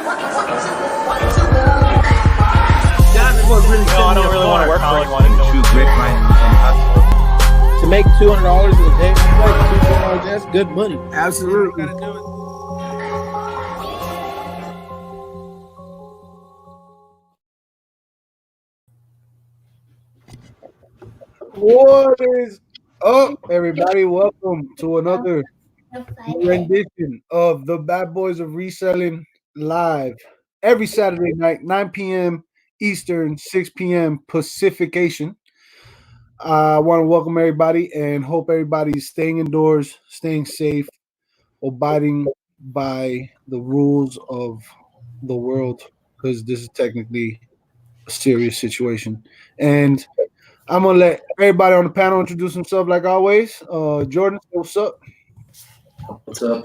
That's what really No, I don't really want to work for anyone. To make $200 a day, that's good money. Absolutely. What is up, everybody? Welcome to another rendition of the Bad Boys of Reselling live every Saturday night, 9 p.m. Eastern, 6 p.m. Pacification. I want to welcome everybody and hope everybody's staying indoors, staying safe, abiding by the rules of the world, because this is technically a serious situation. And I'm gonna let everybody on the panel introduce themselves like always. Jordan, what's up? What's up?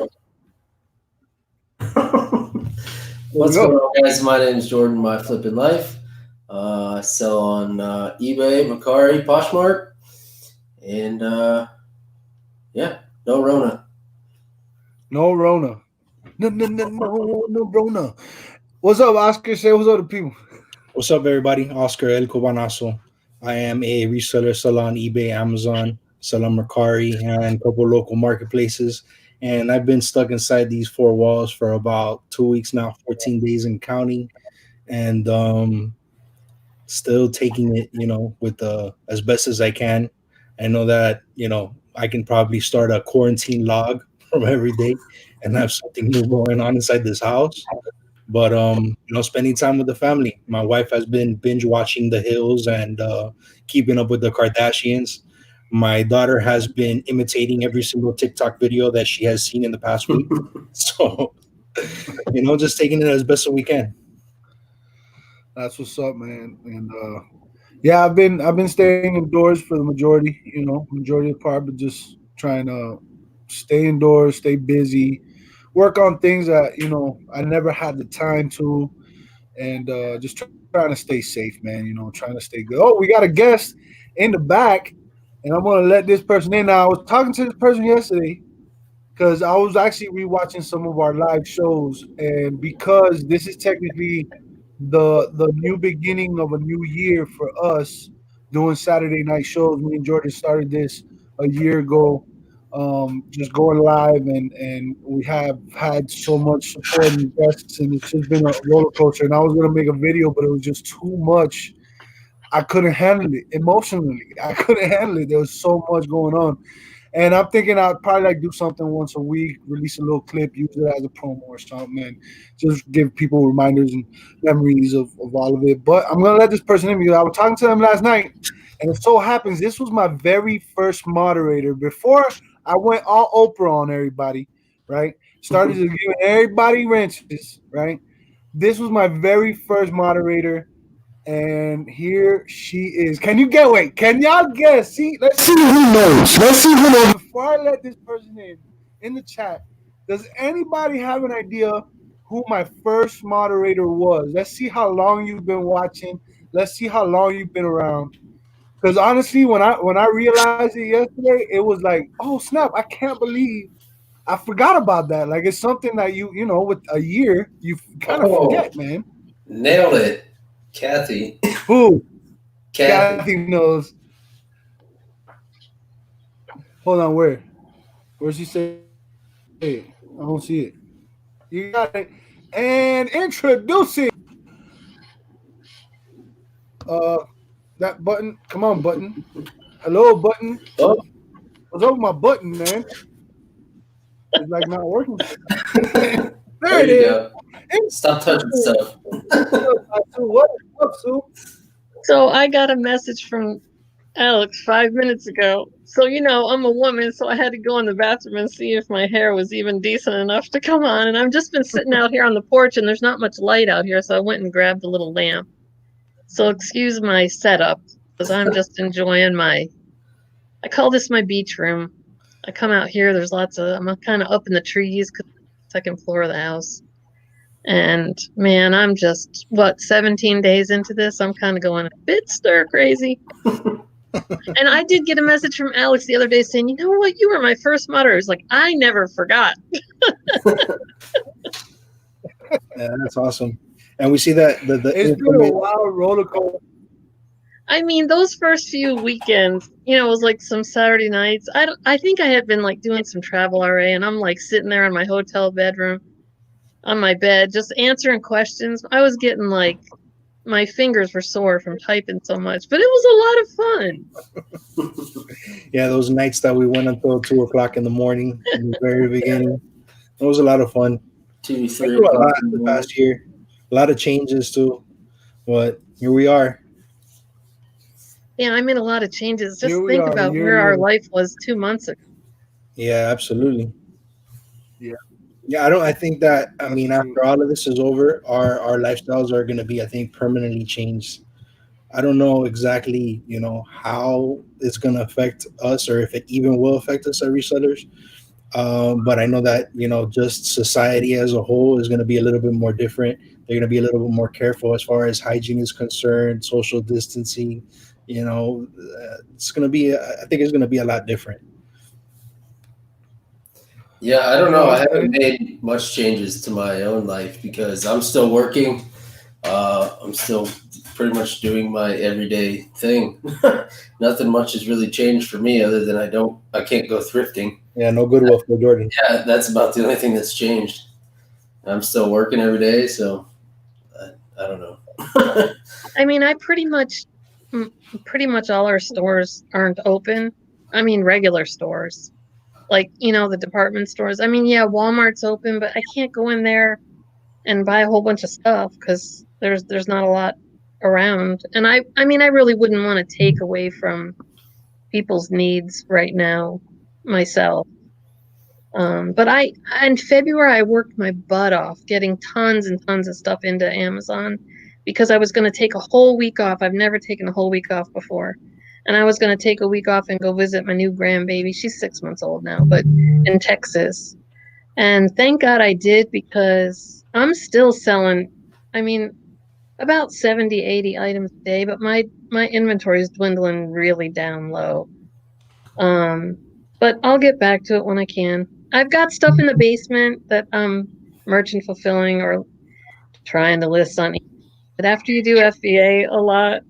What's going on, guys? My name is Jordan. My flipping life. I sell on eBay, Macari, Poshmark, and yeah, no Rona. No Rona. No Rona. What's up, Oscar? Say what's up to people. What's up, everybody? Oscar El Cobanazo. I am a reseller, sell on eBay, Amazon, sell on Mercari, and a couple local marketplaces. And I've been stuck inside these four walls for about 2 weeks now, 14 days and counting, and still taking it, with as best as I can. I know that, I can probably start a quarantine log from every day and have something new going on inside this house. But spending time with the family. My wife has been binge watching The Hills and keeping up with the Kardashians. My daughter has been imitating every single TikTok video that she has seen in the past week. So, just taking it as best as we can. That's what's up, man. And yeah, I've been staying indoors for the majority of the part, but just trying to stay indoors, stay busy, work on things that I never had the time to, and just trying to stay safe, man. Trying to stay good. Oh, we got a guest in the back, and I'm gonna let this person in. Now, I was talking to this person yesterday because I was actually rewatching some of our live shows, and because this is technically the new beginning of a new year for us doing Saturday night shows. Me and Jordan started this a year ago. Just going live, and we have had so much support and guests, and it's just been a roller coaster. And I was gonna make a video, but it was just too much. I couldn't handle it emotionally. I couldn't handle it. There was so much going on, and I'm thinking I'd probably do something once a week, release a little clip, use it as a promo or something, and just give people reminders and memories of all of it. But I'm gonna let this person in because I was talking to them last night, and it so happens this was my very first moderator before I went all Oprah on everybody, right? Started to give everybody wrenches, right? This was my very first moderator, and here she is. Can y'all guess? Let's see who knows. Before I let this person in the chat, does anybody have an idea who my first moderator was? Let's see how long you've been watching. Let's see how long you've been around. Because honestly, when I realized it yesterday, it was like, oh snap! I can't believe I forgot about that. Like it's something that you with a year you kind of forget, man. Nailed it, Kathy. Who? Kathy knows. Hold on, where's she say? Hey, I don't see it. You got it. And introducing that button. Come on, button. Hello, button. Oh. What's up with my button, man? It's like not working. there it is. Go. Stop touching stuff. What up, Sue? So I got a message from Alex 5 minutes ago. So, I'm a woman, so I had to go in the bathroom and see if my hair was even decent enough to come on. And I've just been sitting out here on the porch, and there's not much light out here, so I went and grabbed a little lamp. So excuse my setup, because I'm just enjoying I call this my beach room. I come out here, I'm kind of up in the trees, because the second floor of the house. And man, I'm just 17 days into this. I'm kind of going a bit stir crazy. And I did get a message from Alex the other day saying, you know what, you were my first moderator. It's like, I never forgot. Yeah, that's awesome. And we see that the It's been a increment. wild roller coaster. I mean, those first few weekends, it was like some Saturday nights. I think I had been like doing some travel RA, and I'm like sitting there in my hotel bedroom on my bed, just answering questions. I was getting like my fingers were sore from typing so much, but it was a lot of fun. Yeah, those nights that we went until 2 o'clock in the morning in the very beginning. It was a lot of fun. Two, Went three through a o'clock lot in the the morning. past year. A lot of changes too. But here we are. Yeah, I made a lot of changes. Here Just we think are, a about year where our later. life was 2 months ago. Yeah, absolutely. Yeah, Yeah, I think that that's true. after all of this is over, our lifestyles are gonna be, I think, permanently changed. I don't know exactly, how it's gonna affect us or if it even will affect us as resellers. But I know that just society as a whole is going to be a little bit more different. They're going to be a little bit more careful as far as hygiene is concerned, social distancing. It's going to be. I think it's going to be a lot different. Yeah, I don't know. I And haven't it, made much changes to my own life because I'm still working. I'm still pretty much doing my everyday thing. Nothing much has really changed for me other than I can't go thrifting. Yeah, no Goodwill for Jordan. Yeah, that's about the only thing that's changed. I'm still working every day, so I don't know. I mean, mm, pretty much all our stores aren't open. I mean, regular stores, like, the department stores. I mean, yeah, Walmart's open, but I can't go in there and buy a whole bunch of stuff because there's not a lot around. And I mean, I really wouldn't want to take away from people's needs right now myself. But in February I worked my butt off getting tons and tons of stuff into Amazon because I was going to take a whole week off. I've never taken a whole week off before. And I was going to take a week off and go visit my new grandbaby. She's 6 months old now, but in Texas. And thank God I did because I'm still selling, I mean, about 70, 80 items a day, but my inventory is dwindling really down low. Um, but I'll get back to it when I can. I've got stuff in the basement that I'm merchant fulfilling or trying to list on. But after you do FBA a lot,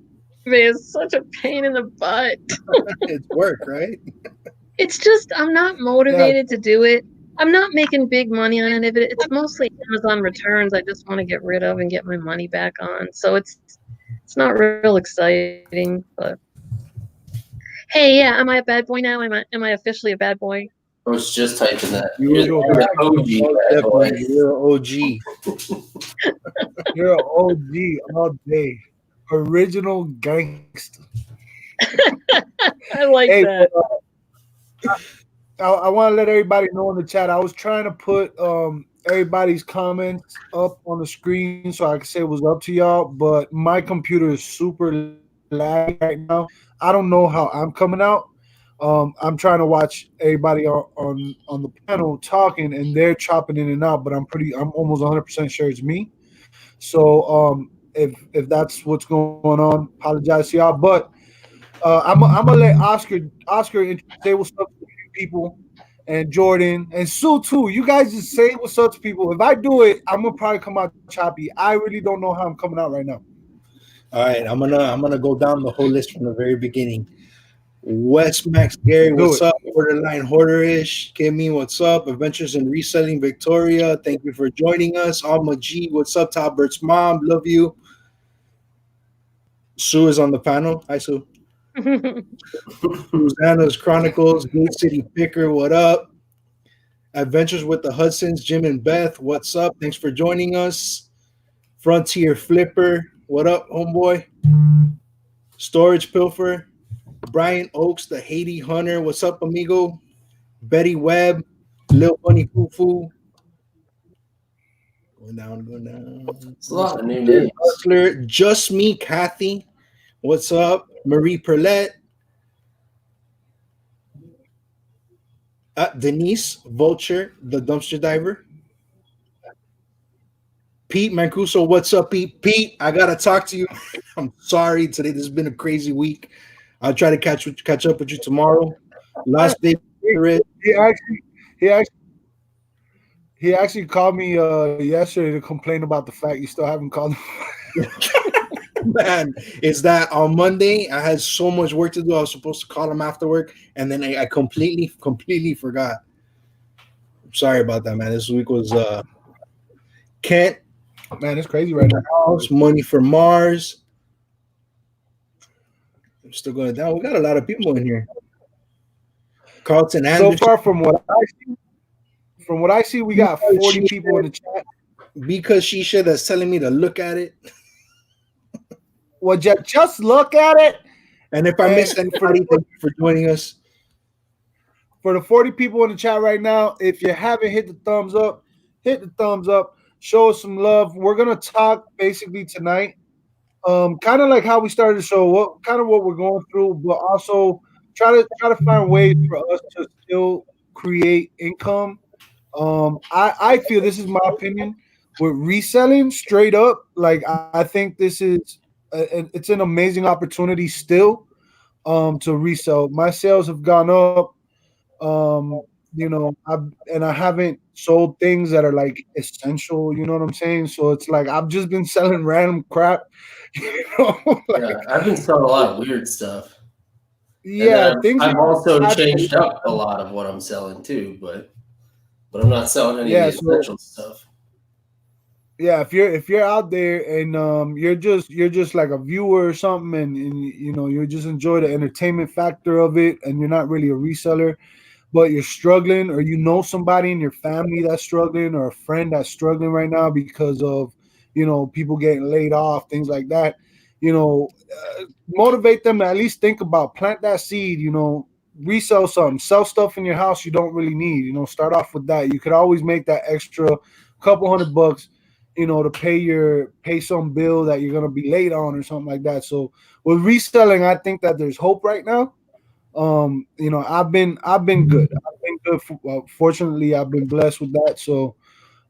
it's such a pain in the butt. It's work, right? It's just I'm not yeah, motivated to do it. I'm not making big money on it, but it's mostly Amazon returns I just want to get rid of and get my money back on. So it's not real exciting, but hey, yeah, am I a bad boy now? Am I officially a bad boy? I was just typing that. You you're You're back. the OG most bad boy. definitely you're an OG. You're an OG all day. Original gangster. I like Hey, that. I want to let everybody know in the chat. I was trying to put everybody's comments up on the screen so I could say it was up to y'all, but my computer is super laggy right now. I don't know how I'm coming out. I'm trying to watch everybody on the panel talking, and they're chopping in and out. But I'm almost 100% sure it's me. So if that's what's going on, apologize to y'all. But I'm gonna let Oscar say what's up to people, and Jordan and Sue too. You guys just say what's up to people. If I do it, I'm gonna probably come out choppy. I really don't know how I'm coming out right now. All right, I'm gonna go down the whole list from the very beginning. West Max Gary, Do what's it. up? Borderline Hoarderish, Kimmy, what's up? Adventures in Reselling Victoria, thank you for joining us. Alma G, what's up? Talbert's mom, love you. Sue is on the panel. Hi, Sue. Susanna's Chronicles, Gate City Picker, what up? Adventures with the Hudsons, Jim and Beth, what's up? Thanks for joining us. Frontier Flipper, what up, homeboy? Storage Pilfer, Brian Oaks, the Haiti Hunter, what's up, amigo? Betty Webb, Lil Bunny Foo Foo, going down, going down. It's a lot of new names. Hustler, Just Me, Kathy, what's up? Marie Perlette, Denise Vulture, the dumpster diver. Pete Mancuso, what's up, Pete? Pete, I gotta talk to you. I'm sorry today. This has been a crazy week. I'll try to catch up with you tomorrow. I, Last day, he, he actually he actually He actually called me yesterday to complain about the fact you still haven't called him. Man, is that on Monday I had so much work to do. I was supposed to call him after work, and then I completely forgot. Sorry about that, man. This week was Kent Man, it's crazy in right the now. house, money for Mars. I'm still going down. We got a lot of people in here. Carlton So Anderson, far from what I see, we got because 40 she people in the chat. because she said that's telling me to look at it. Well, just look at it. And if I And miss anybody, thank you for joining us. for the 40 people in the chat right now, if you haven't hit the thumbs up, hit the thumbs up. Show us some love. We're gonna talk basically tonight, kind of like how we started the show, what we're going through, but also try to find ways for us to still create income. I feel this is my opinion with reselling straight up. Like I think this is it's an amazing opportunity still to resell. My sales have gone up. I haven't sold things that are like essential. You know what I'm saying? So it's like I've just been selling random crap. You know, Yeah, like I've been selling a lot of weird stuff, and then yeah, things I've that also I've changed up a lot of what I'm selling too. But I'm not selling any of yeah. the So essential stuff. yeah, if you're out there and you're just like a viewer or something, and you just enjoy the entertainment factor of it, and you're not really a reseller, but you're struggling, or you know somebody in your family that's struggling, or a friend that's struggling right now because of people getting laid off, things like that. Motivate them to at least think about plant that seed. Resell something, sell stuff in your house you don't really need. Start off with that. You could always make that extra couple $100, to pay some bill that you're gonna be late on or something like that. So with reselling, I think that there's hope right now. I've been good. I've been good. Fortunately, I've been blessed with that. So,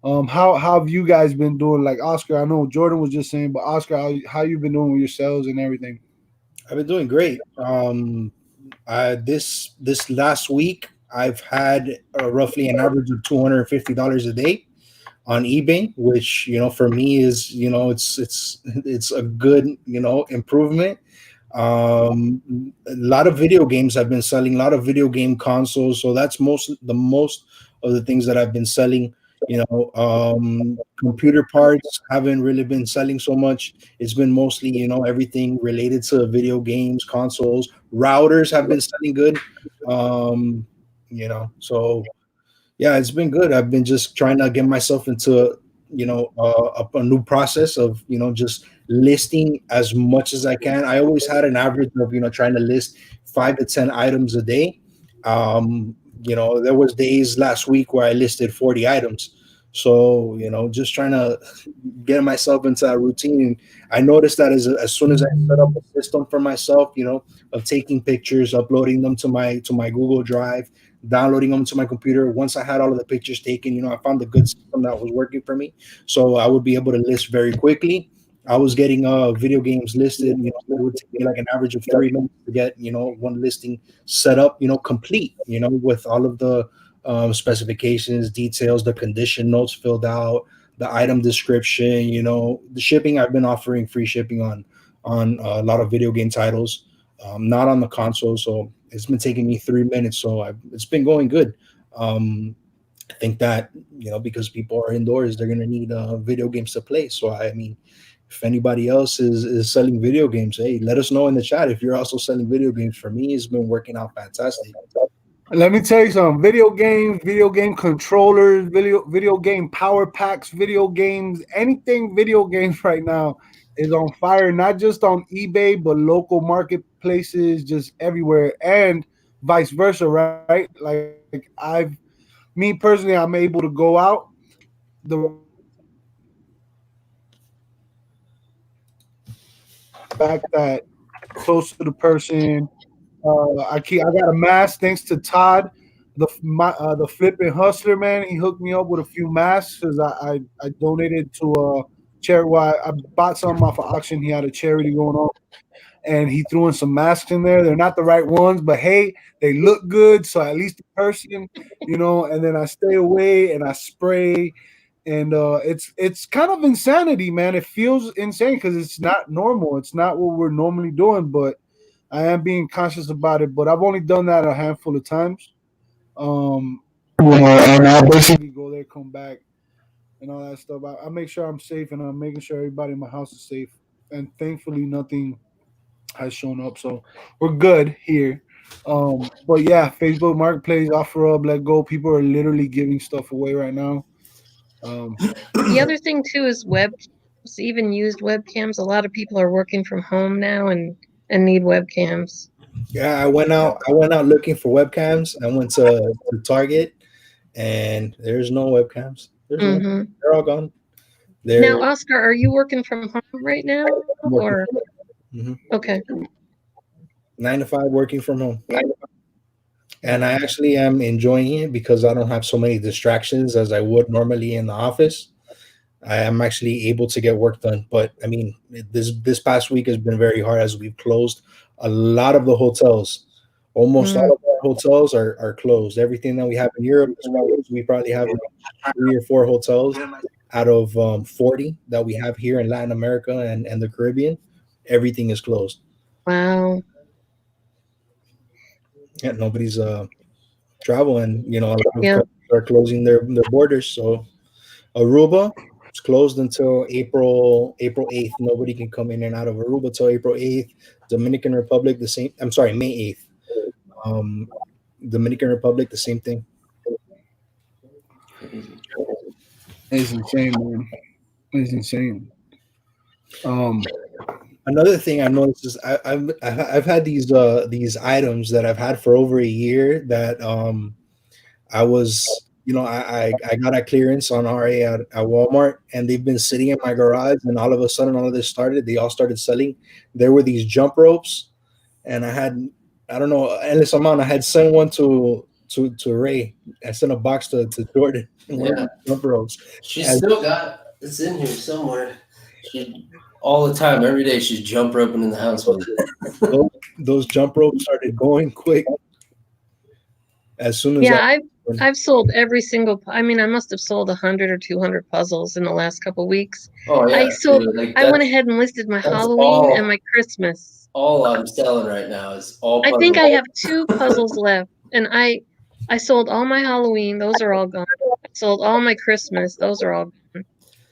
how have you guys been doing? Like Oscar, I know Jordan was just saying, but Oscar, how you been doing with your sales and everything? I've been doing great. This last week, I've had roughly an average of $250 a day on eBay, which for me is it's a good improvement. A lot of video games I've been selling, a lot of video game consoles, so that's most of the things that I've been selling. Computer parts haven't really been selling so much. It's been mostly everything related to video games, consoles. Routers have been selling good. um so yeah, it's been good. I've been just trying to get myself into a new process of just listing as much as I can. I always had an average of trying to list 5 to 10 items a day. There was days last week where I listed 40 items. So just trying to get myself into that routine. And I noticed that as soon as I set up a system for myself, of taking pictures, uploading them to my Google Drive, downloading them to my computer. Once I had all of the pictures taken, I found a good system that was working for me. So I would be able to list very quickly. I was getting video games listed. It would take me like an average of 3 minutes to get one listing set up, complete. With all of the specifications, details, the condition notes filled out, the item description. The shipping. I've been offering free shipping on a lot of video game titles, not on the console. So it's been taking me 3 minutes. So it's been going good. I think that because people are indoors, they're gonna need video games to play. So I mean, if anybody else is selling video games, hey, let us know in the chat if you're also selling video games. For me, it's been working out fantastic. Let me tell you something. Video games, video game controllers, video game power packs, video games, anything video games right now is on fire. Not just on eBay, but local marketplaces, just everywhere, and vice versa. Right? Like me personally, I'm able to go out. The fact that close to the person. I got a mask thanks to Todd, the flipping hustler man. He hooked me up with a few masks because I donated to a charity. Well, I bought some off of auction. He had a charity going on, and he threw in some masks in there. They're not the right ones, but hey, they look good. So at least the person, and then I stay away and I spray. And it's kind of insanity, man. It feels insane because it's not normal. It's not what we're normally doing, but I am being conscious about it. But I've only done that a handful of times. And I basically go there, come back, and all that stuff. I make sure I'm safe, and I'm making sure everybody in my house is safe. And thankfully, nothing has shown up, so we're good here. But yeah, Facebook Marketplace, offer up, let go. People are literally giving stuff away right now. The other thing too is webcams, even used webcams. A lot of people are working from home now and need webcams. Yeah, I went out. I went out looking for webcams. I went to Target, and there's no webcams. There's no. hmm They're all gone. Now, They're Oscar, are you working from home right now, or Mhm. okay? 9 to 5 working from home, and I actually am enjoying it because I don't have so many distractions as I would normally in the office. I am actually able to get work done. But I mean, this past week has been very hard as we've closed a lot of the hotels. Almost Mm. all of our hotels are closed. Everything that we have in Europe is closed. We probably have like 3 or 4 hotels out of 40 that we have here in Latin America and the Caribbean. Everything is closed. Wow. Yeah, nobody's traveling. A lot of Yeah. countries are closing their borders. So Aruba is closed until April 8th. Nobody can come in and out of Aruba till April 8th. Dominican Republic the same. I'm sorry, May 8th. Um, Dominican Republic the same thing. It's insane, man. It's insane. Another thing I noticed is I've had these items that I've had for over a year that I was I got a clearance on RA at Walmart, and they've been sitting in my garage, and all of a sudden all of this started. They all started selling. There were these jump ropes, and I don't know, endless amount. I had sent one to Ray. I sent a box to Jordan. One of Yeah. these jump ropes. She's And still got it's in here somewhere. She all the time, every day she's jump roping in the house with it. those jump ropes started going quick as soon as Yeah, I've sold every single. I mean, I must have sold 100 or 200 puzzles in the last couple weeks. Oh yeah. I sold. dude, like I went ahead and listed my that's Halloween all- and my Christmas. all I'm selling right now is all I think I puzzles. have 2 puzzles left, and I sold all my Halloween. Those are all gone. I sold all my Christmas. Those are all gone.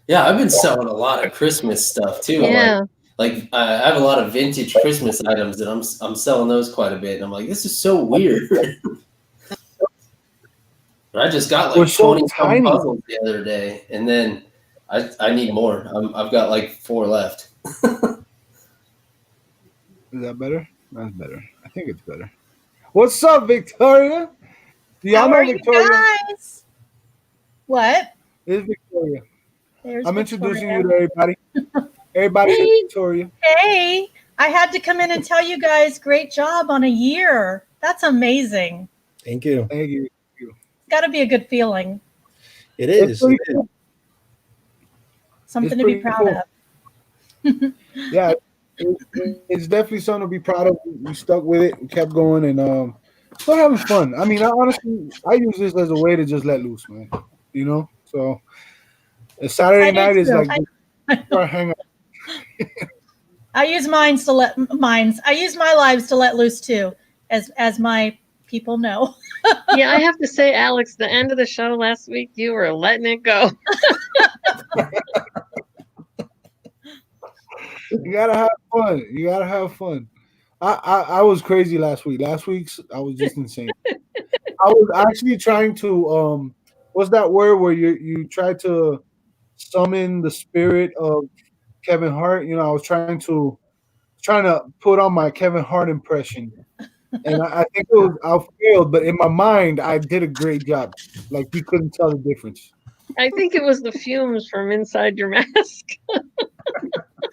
Yeah, I've been selling a lot of Christmas stuff too. Yeah. Like I have a lot of vintage Christmas items, and I'm selling those quite a bit. And I'm like, this is so weird. I just got like We're so 20 tiny. puzzles the other day, and then I need more. I've got like 4 left. Is that better? That's better. I think it's better. What's up, Victoria? Do y'all How know are you Victoria? guys? What? It's Victoria. There's I'm introducing you Victoria. to everybody. Everybody, Hey. Victoria. Hey, I had to come in and tell you guys, great job on a year. That's amazing. Thank you. Thank you. It's got to be a good feeling, It It's is. pretty It is. cool. something It's to be pretty proud cool. of. Yeah, it's definitely something to be proud of. We stuck with it. We kept going, and still having fun. I mean, honestly, I use this as a way to just let loose, man. So a Saturday I do night is too. like our hangout. I use mines to let mines. I use my lives to let loose too, as my people know. Yeah, I have to say, Alex, the end of the show last week, you were letting it go. You gotta have fun. You gotta have fun. I was crazy last week. Last week's I was just insane. I was actually trying to what's that word where you try to summon the spirit of Kevin Hart? I was trying to put on my Kevin Hart impression. And I think I failed, but in my mind I did a great job. Like you couldn't tell the difference. I think it was the fumes from inside your mask.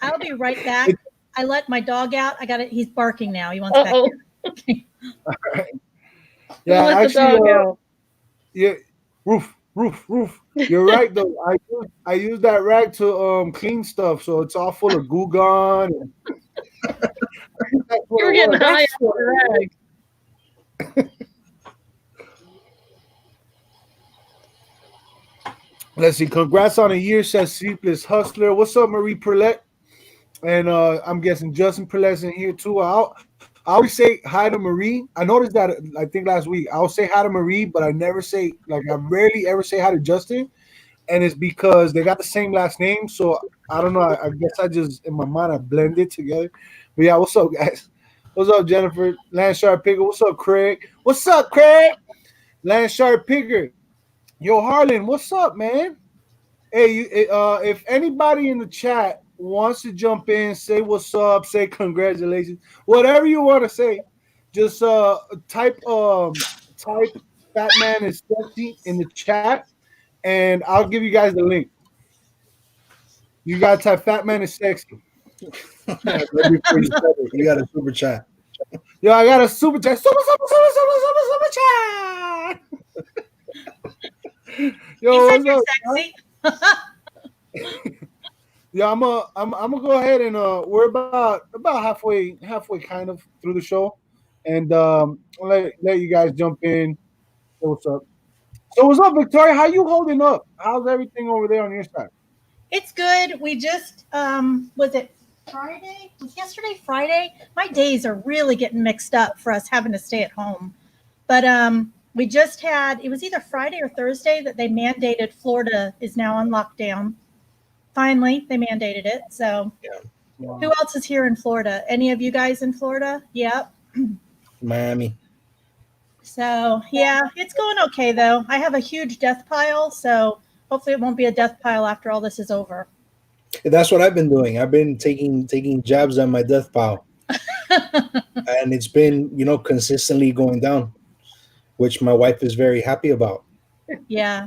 I'll be right back. I let my dog out. I got it. He's barking now. He wants back. Uh-oh. Yeah, Let the dog out. Yeah, roof. You're right though. I use that rag to clean stuff, so it's all full of goo gone. That's what You were it getting was. high That's off what the it rag. Let's see. Congrats on a year, says Sleepless Hustler. What's up, Marie Perlet? And I'm guessing Justin Perlet's in here too. I always say hi to Marie. I noticed that I think last week. I'll say hi to Marie, but I never say I rarely ever say hi to Justin. And it's because they got the same last name. So I don't know. I guess I just in my mind I blend it together. But yeah, what's up, guys? What's up, Jennifer? Landshark Picker. What's up, Craig? What's up, Craig? Landshark Picker. Yo, Harlan, what's up, man? Hey, if anybody in the chat wants to jump in, say what's up, say congratulations, whatever you want to say, just type Fat Man is sexy in the chat, and I'll give you guys the link. You gotta type Fat Man is sexy. Right before you said it, you got a super chat. Yo, I got a super chat. Super chat. Yo, You said what's you're up? sexy. Yeah, I'm gonna go ahead and we're about halfway kind of through the show, and I'll let you guys jump in. Say what's up? So what's up, Victoria? How you holding up? How's everything over there on your side? It's good. We just was it Friday? Was yesterday Friday? My days are really getting mixed up for us having to stay at home. But we just had, it was either Friday or Thursday that they mandated Florida is now on lockdown. Finally, they mandated it. So who else is here in Florida? Any of you guys in Florida? Yep. Miami. So yeah, it's going okay though. I have a huge death pile, so hopefully it won't be a death pile after all this is over. That's what I've been doing. I've been taking jabs on my death pile, and it's been consistently going down, which my wife is very happy about. Yeah.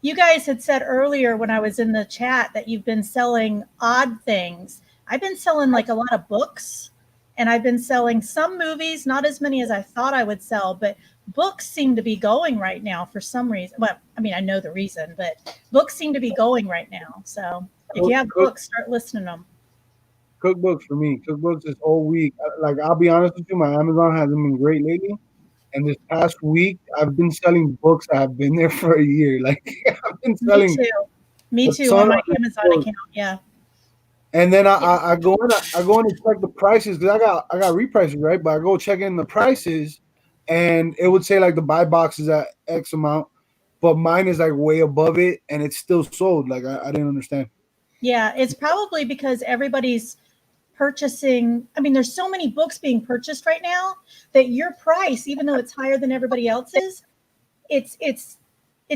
You guys had said earlier when I was in the chat that you've been selling odd things. I've been selling like a lot of books, and I've been selling some movies, not as many as I thought I would sell, but books seem to be going right now for some reason. Well, I mean, I know the reason, but books seem to be going right now. So if you have books, start listening to them. Cookbooks for me. Cookbooks this whole week. Like I'll be honest with you, my Amazon hasn't been great lately. And this past week, I've been selling books that have been there for a year. Like I've been selling. Me too on my Amazon account. Yeah. And then I go in and check the prices because I got reprices, right? But I go check in the prices, and it would say like the buy box is at X amount, but mine is like way above it, and it's still sold. Like I didn't understand. Yeah, it's probably because everybody's purchasing. I mean, there's so many books being purchased right now that your price, even though it's higher than everybody else's, it's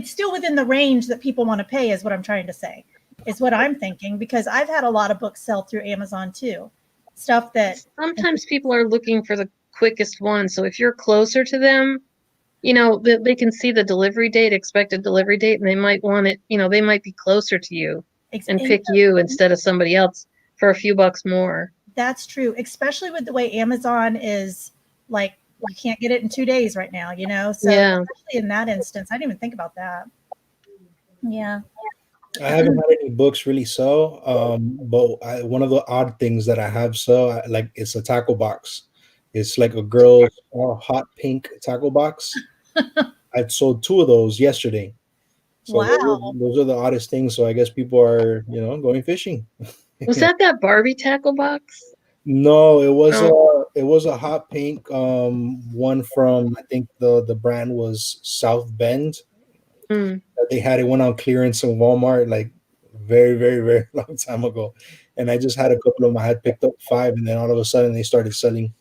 still within the range that people want to pay, is what I'm trying to say. Is what I'm thinking, because I've had a lot of books sell through Amazon too. Stuff that Sometimes people are looking for the quickest one. So if you're closer to them, they can see the delivery date, expected delivery date, and they might want it, they might be closer to you and pick you instead of somebody else for a few bucks more. That's true, especially with the way Amazon is, like, you can't get it in 2 days right now, So Yeah. especially in that instance, I didn't even think about that. Yeah. I haven't had any books really sell, but one of the odd things that I have sell, like it's a tackle box. It's like a girl's hot pink tackle box. I sold 2 of those yesterday. So Wow. those are the oddest things. So I guess people are, going fishing. Was that Barbie tackle box? No, it was a hot pink one from, I think the brand was South Bend. They had it went on clearance in Walmart like very, very, very long time ago. And I just had a couple of them. I had picked up 5, and then all of a sudden they started selling.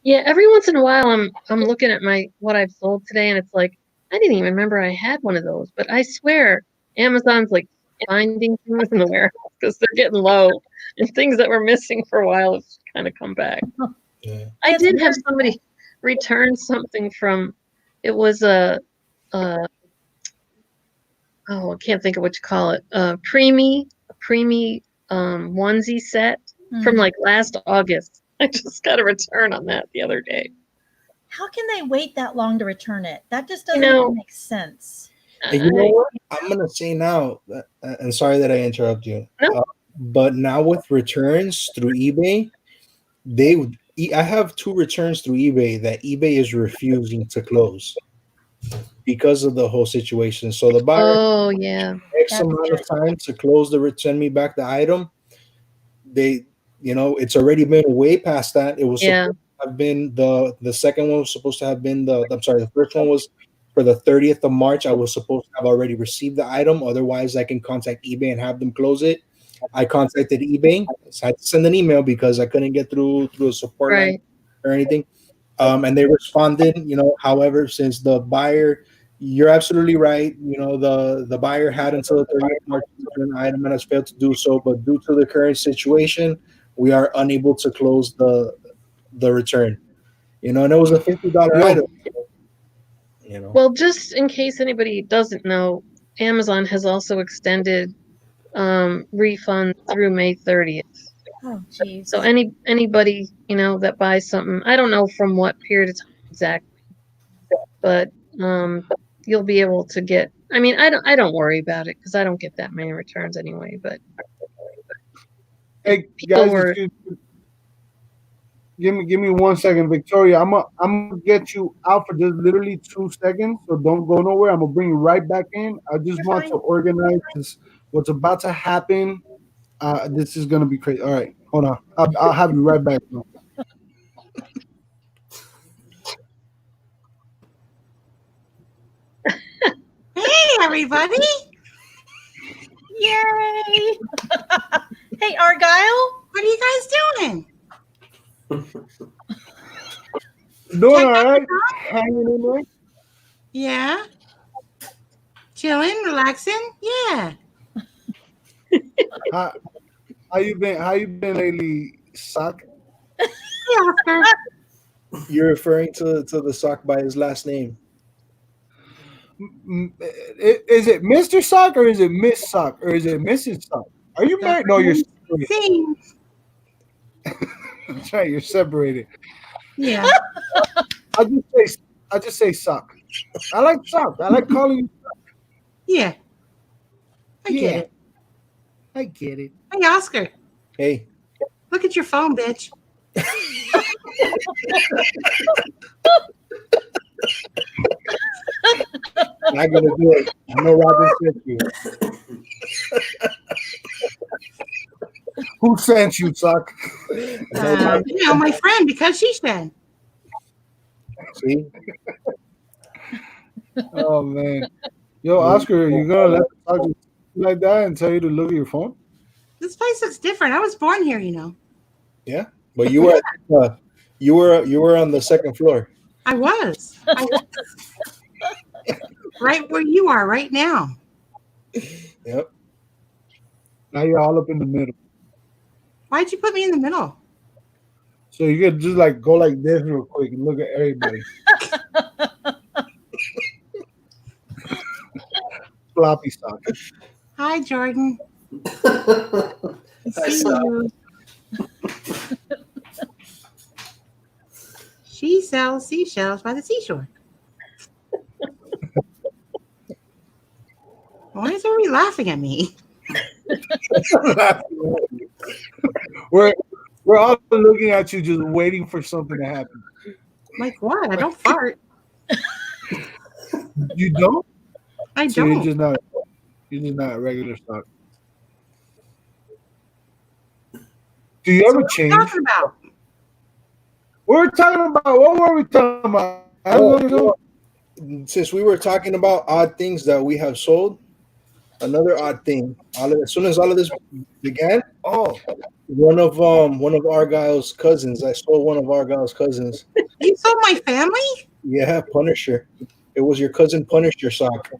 Yeah, every once in a while I'm looking at what I've sold today, and it's like I didn't even remember I had one of those. But I swear Amazon's like finding things in the warehouse because they're getting low, and things that were missing for a while have kind of come back. Yeah. I did have somebody return something from. It was I can't think of what you call it. Preemie onesie set from like last August. I just got a return on that the other day. How can they wait that long to return it? That just doesn't even make sense. You know what? I'm gonna say now, and sorry that I interrupt you. No. But now with returns through eBay, I have two returns through eBay that eBay is refusing to close because of the whole situation. So the buyer Oh yeah. X That's amount good. of time to close send me back the item. They, it's already been way past that. It was Yeah. supposed to have been the second one was supposed to have been I'm sorry, the first one was for the 30th of March. I was supposed to have already received the item. Otherwise, I can contact eBay and have them close it. I contacted eBay. So I had to send an email because I couldn't get through a support line Right. or anything. And they responded, however, since the buyer, you're absolutely right. The buyer had until the 30th of March to return the item and has failed to do so. But due to the current situation, we are unable to close the return. And it was a $50 Yo, item. You know, Well, just in case anybody doesn't know, Amazon has also extended refund through May 30th. Oh, So geez. anybody, that buys something, I don't know from what period of time exactly, but you'll be able to get. I mean, I don't worry about it because I don't get that many returns anyway. But if hey people guys, were, excuse me. Give me 1 second, Victoria. I'm gonna get you out for just literally 2 seconds, so don't go nowhere. I'm gonna bring you right back in. I just You're want fine. to organize this. What's about to happen? This is gonna be crazy. All right, hold on. I'll have you right back. Hey, everybody. Yay! Hey, Argyle. What are you guys doing? Doing Check all out right. Hanging in there. Yeah. Chilling, relaxing. Yeah. How, how you been? How you been lately, Sock? Hey, Oscar. you're referring to the sock by his last name. Is it Mr. Sock or is it Miss Sock or is it Mrs. Sock? Are you That married? No, you're remains to be separated. seen. That's right. You're separated. Yeah. I just say I just say Sock. I like Sock. I like calling you. Yeah. I get Yeah, it. I get it. Hey, Oscar. Hey, Look at your phone, bitch. not gonna do it. I know Robin sent you. Who sent you, Sock? My friend, because she said. See, Oh man, yo, Oscar, you gonna let the Sock like that and tell you to look at your phone? This place looks different. I was born here. yeah. But you were you were on the second floor. I was. Right where you are right now. Yep. Now you're all up in the middle, Why'd you put me in the middle? so you could just like go like this real quick and look at everybody. Floppy Sock. Hi, Jordan. I See saw. you. She sells seashells by the seashore. Why is everybody laughing at me? we're we're all looking at you, just waiting for something to happen. Like what? I don't fart. You don't? I So you're don't. just not. You're just not a regular Sock. Do you So ever what are we change? talking about? We're talking about what were we talking about? Oh, since we were talking about odd things that we have sold, another odd thing. As soon as all of this began, Oh, one of Argyle's cousins. I stole one of Argyle's cousins. You sold my family? Yeah, Punisher. It was your cousin Punisher sock.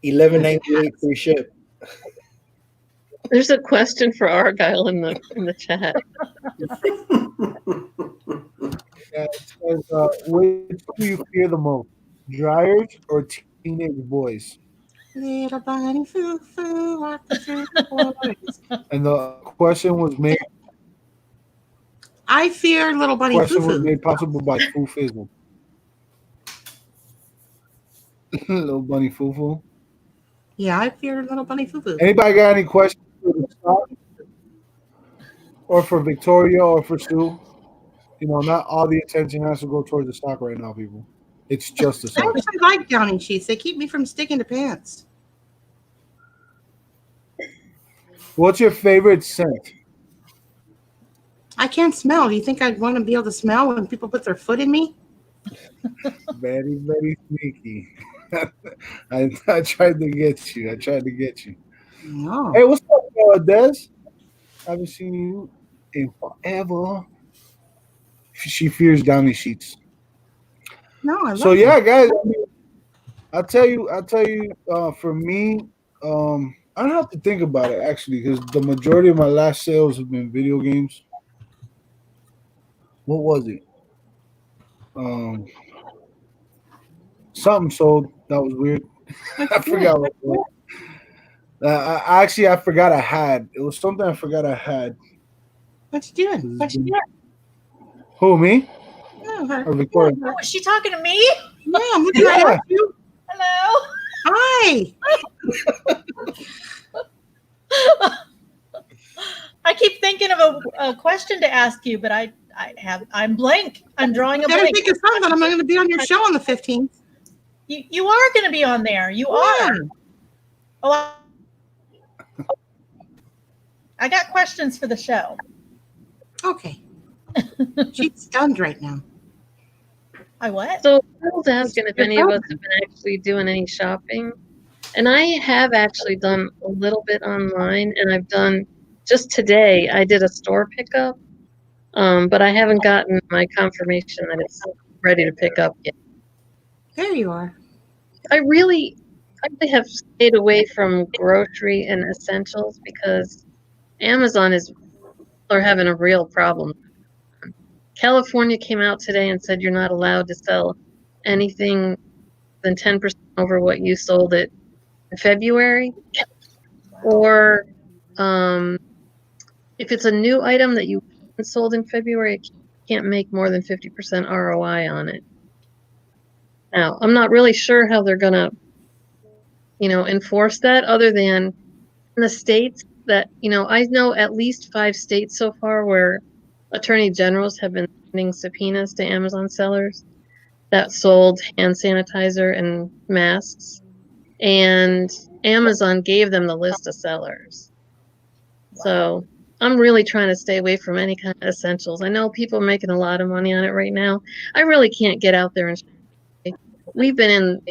11.98 free ship. there's a question for Argyle in the chat. yeah. It says, which do you fear the most, dryers or teenage boys? Little bunny foo foo walking through the woods. And the question was made. I fear little bunny foo Question was foo. made possible by Foo Fizzle. Little bunny Foo Foo. Yeah, I fear little bunny foo foo. Anybody got any questions for the Sock? or for Victoria or for Sue. Not all the attention has to go towards the stock right now, people. It's just the I stock. actually like downing sheets. They keep me from sticking to pants. What's your favorite scent? I can't smell. Do you think I'd want to be able to smell when people put their foot in me? Very, very sneaky. I tried to get you. I tried to get you. No. Hey, what's up, Des? Haven't seen you in forever. She fears downy sheets. No, I love So them. yeah, guys. I mean, I'll tell you. For me, I don't have to think about it actually, because the majority of my last sales have been video games. What was it? Um, Something sold. That was weird. I forgot what it was. I forgot I had. It was something I forgot I had. What you doing? Who, me No, her. or Victoria? Oh, is she talking to me? Yeah, I'm looking right Yeah. at you. Hello. Hi. I keep thinking of a question to ask you, but I'm blank. I'm drawing a Better blank. think of something. I'm going to be on your show on the 15th. You are going to be on there. You Yeah. are. Oh, I got questions for the show. Okay. She's stunned right now. I what? So I was asking if any of us have been actually doing any shopping. And I have actually done a little bit online, and I've done just today, I did a store pickup, but I haven't gotten my confirmation that it's ready to pick up yet. There you are. I really have stayed away from grocery and essentials because Amazon are having a real problem. California came out today and said you're not allowed to sell anything than 10% over what you sold it in February, or if it's a new item that you sold in February, it can't make more than 50% ROI on it. Now, I'm not really sure how they're gonna, enforce that, other than in the states that, I know at least 5 states so far where attorney generals have been sending subpoenas to Amazon sellers that sold hand sanitizer and masks, and Amazon gave them the list of sellers. So I'm really trying to stay away from any kind of essentials. I know people are making a lot of money on it right now. I really can't get out there and shop. We've been in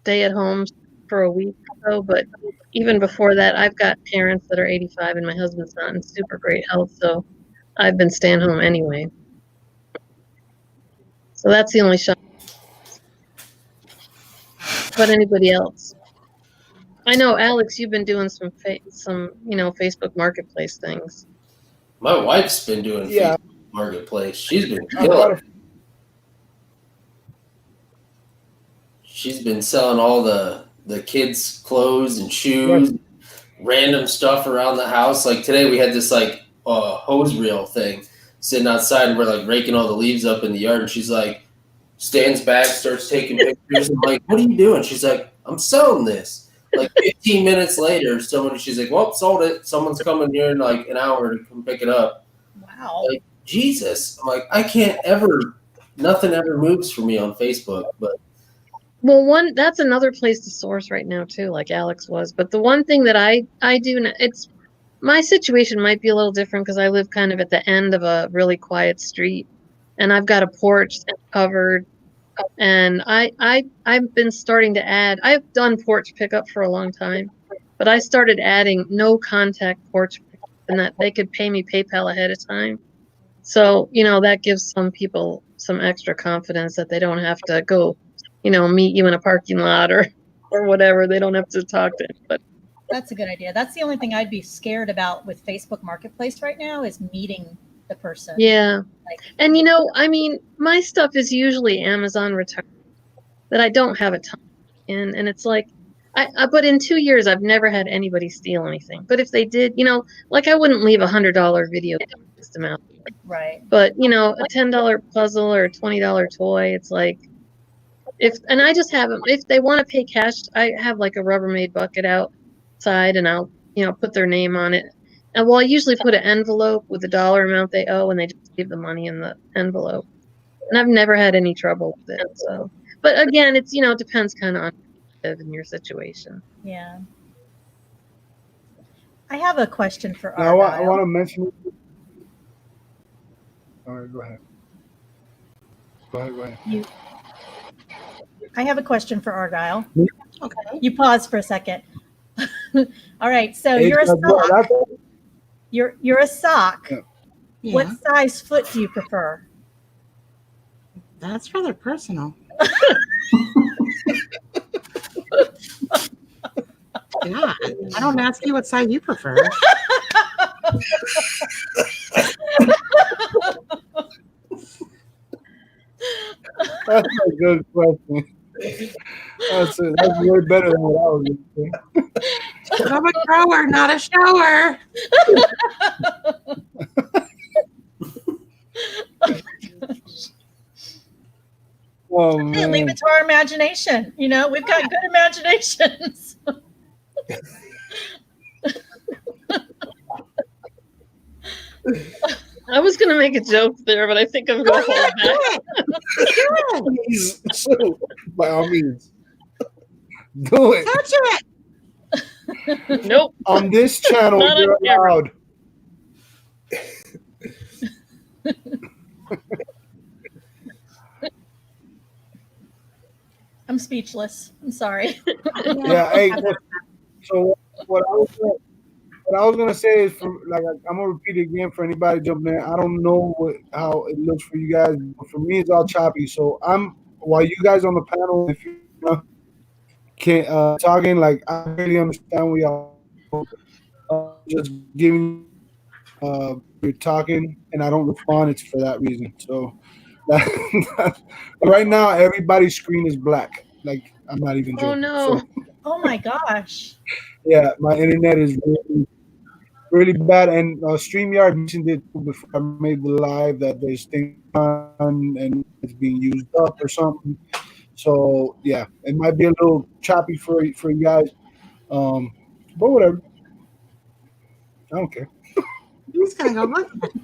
stay-at-home for a week or so, but even before that, I've got parents that are 85 and my husband's not in super great health, so I've been staying home anyway. So that's the only shop. But anybody else? I know, Alex, you've been doing some Facebook Marketplace things. My wife's been doing Yeah. Facebook Marketplace. She's been I've killing got it. She's been selling all the kids' clothes and shoes, random stuff around the house. Like today, we had this hose reel thing sitting outside, and we're like raking all the leaves up in the yard. And she's like, stands back, starts taking pictures. I'm like, "What are you doing?" She's like, "I'm selling this." Like 15 minutes later, she's like, "Well, sold it. Someone's coming here in like an hour to come pick it up." Wow. Like Jesus, I'm like, I can't ever. Nothing ever moves for me on Facebook, but. Well, that's another place to source right now too, like Alex was. But the one thing that I do, it's my situation might be a little different because I live kind of at the end of a really quiet street, and I've got a porch that's covered. And I've been starting to add. I've done porch pickup for a long time, but I started adding no contact porch pickup, and that they could pay me PayPal ahead of time. So that gives some people some extra confidence that they don't have to go, meet you in a parking lot or whatever. They don't have to talk to anybody. That's a good idea. That's the only thing I'd be scared about with Facebook Marketplace right now is meeting the person. Yeah. Like, And my stuff is usually Amazon return that I don't have a ton in, and it's like but in 2 years I've never had anybody steal anything. But if they did, like I wouldn't leave $100 video system out. right. But a $10 puzzle or a $20 toy, it's like and I just have them. If they want to pay cash, I have like a Rubbermaid bucket outside, and I'll put their name on it. And well, I usually put an envelope with the dollar amount they owe, and they just leave the money in the envelope. And I've never had any trouble with it. So, but again, it's it depends kind of on in your situation. Yeah. I have a question for Now, I Argyle. want to mention. All right, go ahead. Go ahead. I have a question for Argyle. Okay. You pause for a second. All right. So Hey, you're a sock. that's- You're a sock. Yeah. Yeah, What size foot do you prefer? that's rather personal. Yeah, I don't ask you what size you prefer. That's a good question. That's way better than what I was going to say. I'm a grower, not a shower. Oh Hey, leave man, it to our imagination. We've got good imaginations. I was gonna make a joke there, but I think I'm gonna hold back. please, so, by all means, do it. Touch it. Nope. On this channel, Not on you're camera. allowed. I'm speechless. I'm sorry. Yeah. Hey. So what I was gonna say is, I'm gonna repeat it again for anybody jumping in. I don't know how it looks for you guys, but for me, it's all choppy. So while you guys on the panel, if you can't talking, like I really understand what y'all just giving you're talking and I don't respond. It's for that reason. So right now, everybody's screen is black. Like I'm not even joking. Oh no. So, Oh my gosh. yeah, my internet is really, really bad. And StreamYard mentioned it before I made the live that there's things on and it's being used up or something. So yeah, it might be a little choppy for you guys. But whatever. I don't care. He's gonna go look at it.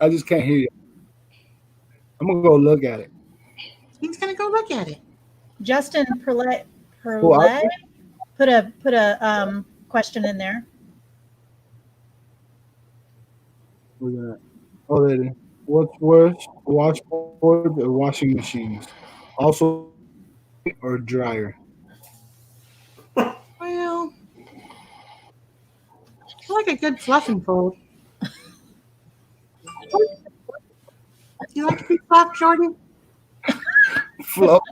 I just can't hear you. I'm gonna go look at it. He's gonna go look at it. Justin Perlet Who, I- put a question in there. We're gonna. Oh, there it is. What's worse, washboard or washing machines? Also, or dryer? Well, I like a good fluff and fold. Do you like to be fluffed, Jordan? Fluff.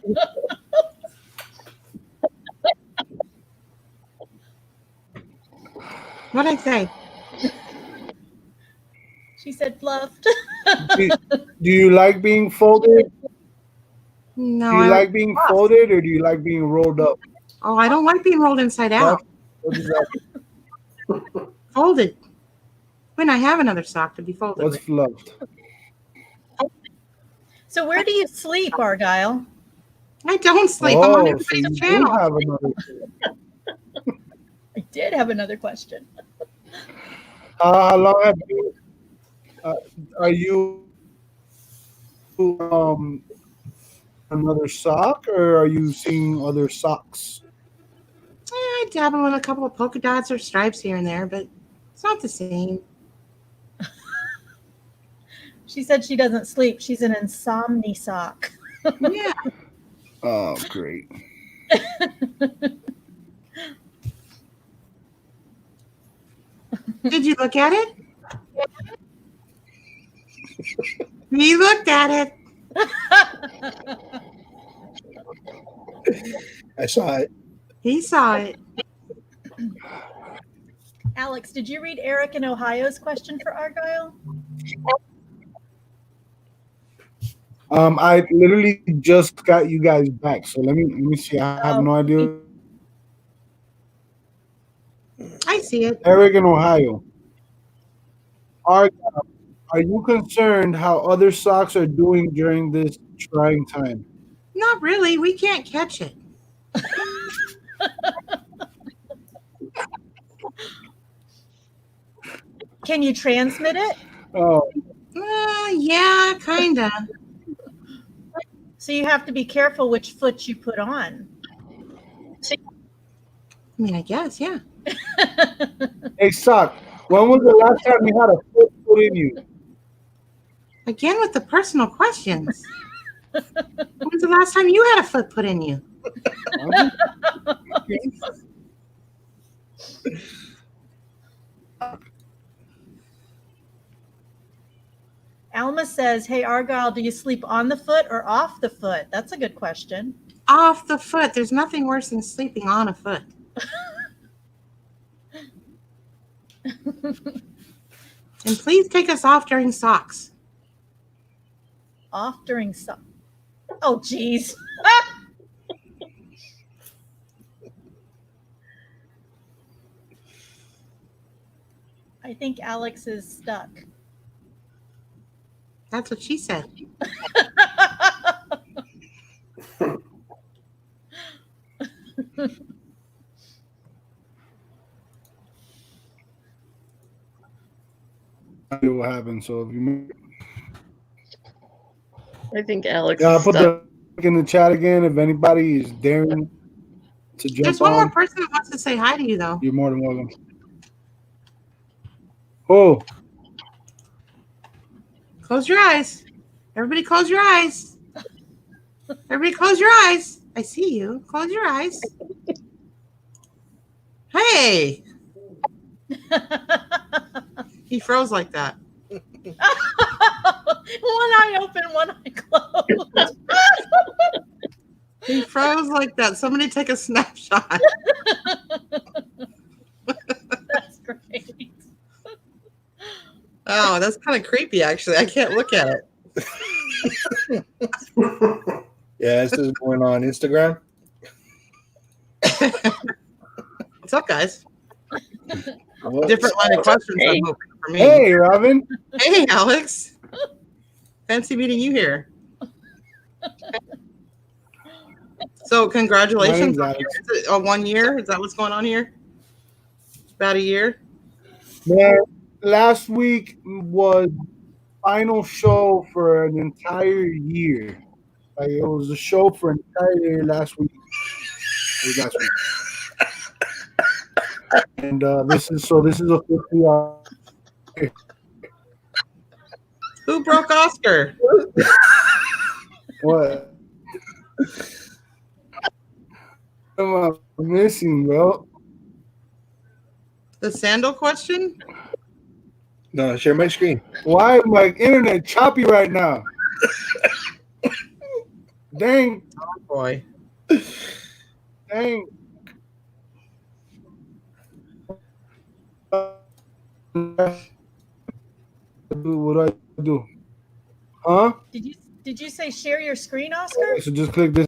What'd I say? She said fluffed. Do you like being folded? No, Do you I like being folded or do you like being rolled up? Oh, I don't like being rolled inside out. What is that? Folded. When I have another sock to be folded What's with. fluffed? So where do you sleep, Argyle? I don't sleep. I'm on Oh, so everybody's you do channel. have another. I did have another question. How long have you? Are you another sock or are you seeing other socks? I dabble in a couple of polka dots or stripes here and there, but it's not the same. She said she doesn't sleep. She's an insomni sock. Yeah. Oh, great. Did you look at it? We looked at it. I saw it. He saw it. Alex, did you read Eric in Ohio's question for Argyle? I literally just got you guys back, so let me see. I have no idea. I see it. Eric in Ohio. Are you concerned how other socks are doing during this trying time? Not really. We can't catch it. Can you transmit it? Oh, Yeah, kinda. So you have to be careful which foot you put on. I mean, I guess, yeah. hey, Sock. When was the last time you had a foot put in you? Again with the personal questions. When's the last time you had a foot put in you? Alma says, "Hey Argyle, do you sleep on the foot or off the foot?" That's a good question. Off the foot. There's nothing worse than sleeping on a foot. And please take us off during socks. Off during some. Oh, geez. I think Alex is stuck. That's what she said. I know what happened. So if you, I think Alex yeah, I'll is put stuck. the link in the chat again. If anybody is daring to jump There's one on, more person that wants to say hi to you, though. you're more than welcome. Oh, Close your eyes. Everybody close your eyes. Everybody close your eyes. I see you. Close your eyes. Hey, he froze like that. One eye open, one eye closed. He froze like that. Somebody take a snapshot. That's great. Oh, that's kind of creepy, actually. I can't look at it. Yeah, this is going on Instagram. What's up, guys? What? Different line of questions, Hey. I'm hoping, for me. hey, Robin. Hey, Alex. Fancy meeting you here. So, congratulations. My name's Alex. Is it 1 year? Is that what's going on here? About a year? Man, last week was final show for an entire year. Like it was a show for an entire year last week. It was last week. And this is officially Who broke Oscar? what? What am I missing, bro? The sandal question? No, share my screen. Why is my internet choppy right now? Dang, Oh, boy. dang. What do I do? Huh? Did you say share your screen, Oscar? So just click this.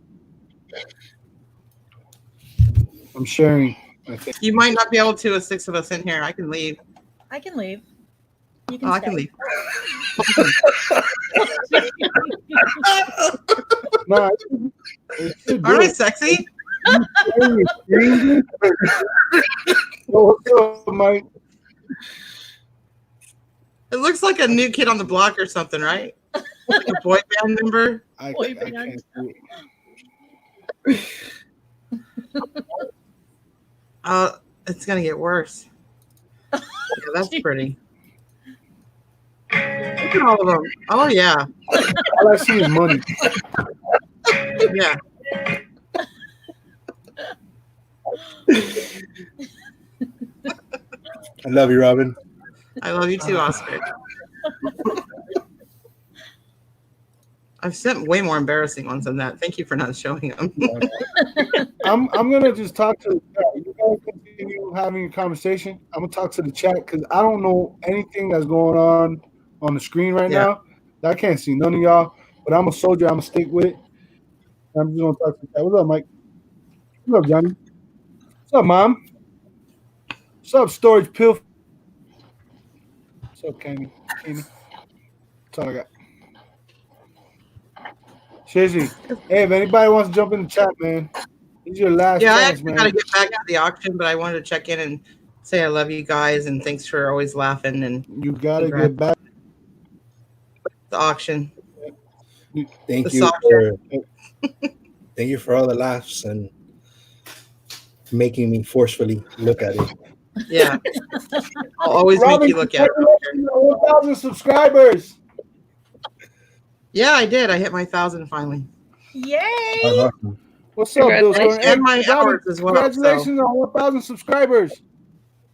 I'm sharing. I think. You might not be able to with 6 of us in here. I can leave. I can leave. You can Oh, I stay. can leave. No, it should All do right, it. sexy. What's up, Mike? It looks like a new kid on the block or something, right? Like a boy band member. I Boy can't band. do it. It's gonna get worse. Yeah, that's pretty. Look at all of them. Oh yeah, All I see is money. yeah. I love you, Robin. I love you too, Oscar. I've sent way more embarrassing ones than that. Thank you for not showing them. I'm gonna just talk to the chat. You guys continue having a conversation. I'm gonna talk to the chat because I don't know anything that's going on the screen right Yeah. now. I can't see none of y'all. But I'm a soldier. I'm gonna stick with it. I'm just gonna talk to the chat. What's up, Mike? What's up, Johnny? What's up, Mom? What's up, Storage Pill? What's up, Kenny? That's all I got. Shizzy. Hey, if anybody wants to jump in the chat, man, this is your last Yeah, I chance, actually man. got to get back to the auction, but I wanted to check in and say I love you guys and thanks for always laughing and You gotta Congrats. get back. the auction. Thank The you sock for thank you for all the laughs and making me forcefully look at it. Yeah. I'll always make you look at it. congratulations on 1,000 subscribers. Yeah, I did. I hit my 1,000 finally. Yay! Awesome. What's up, Bill? Congratulations. And my Robin, hours as well. congratulations on 1,000 subscribers.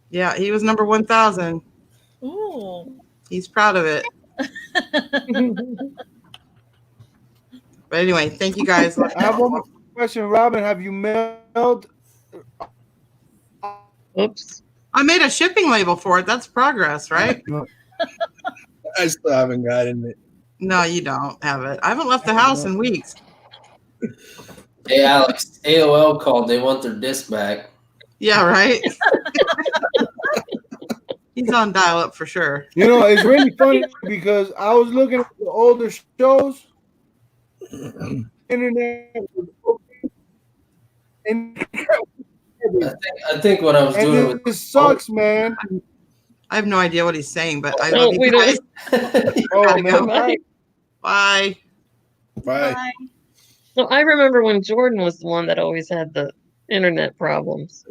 Yeah, he was number 1,000. Ooh. He's proud of it. But anyway, thank you guys. I have one more question, Robin. Have you mailed? Oops. I made a shipping label for it. That's progress, right? I still haven't gotten it. No, you don't have it. I haven't left the house in weeks. Hey, Alex, AOL called. They want their disc back. Yeah, right? He's on dial up for sure. You know, it's really funny because I was looking at the older shows. Internet was open, and I think what I was doing it sucks, man. I have no idea what he's saying, but I No, love you we guys. Oh Gotta man, go. Bye. Bye. Bye. Bye. No, I remember when Jordan was the one that always had the internet problems.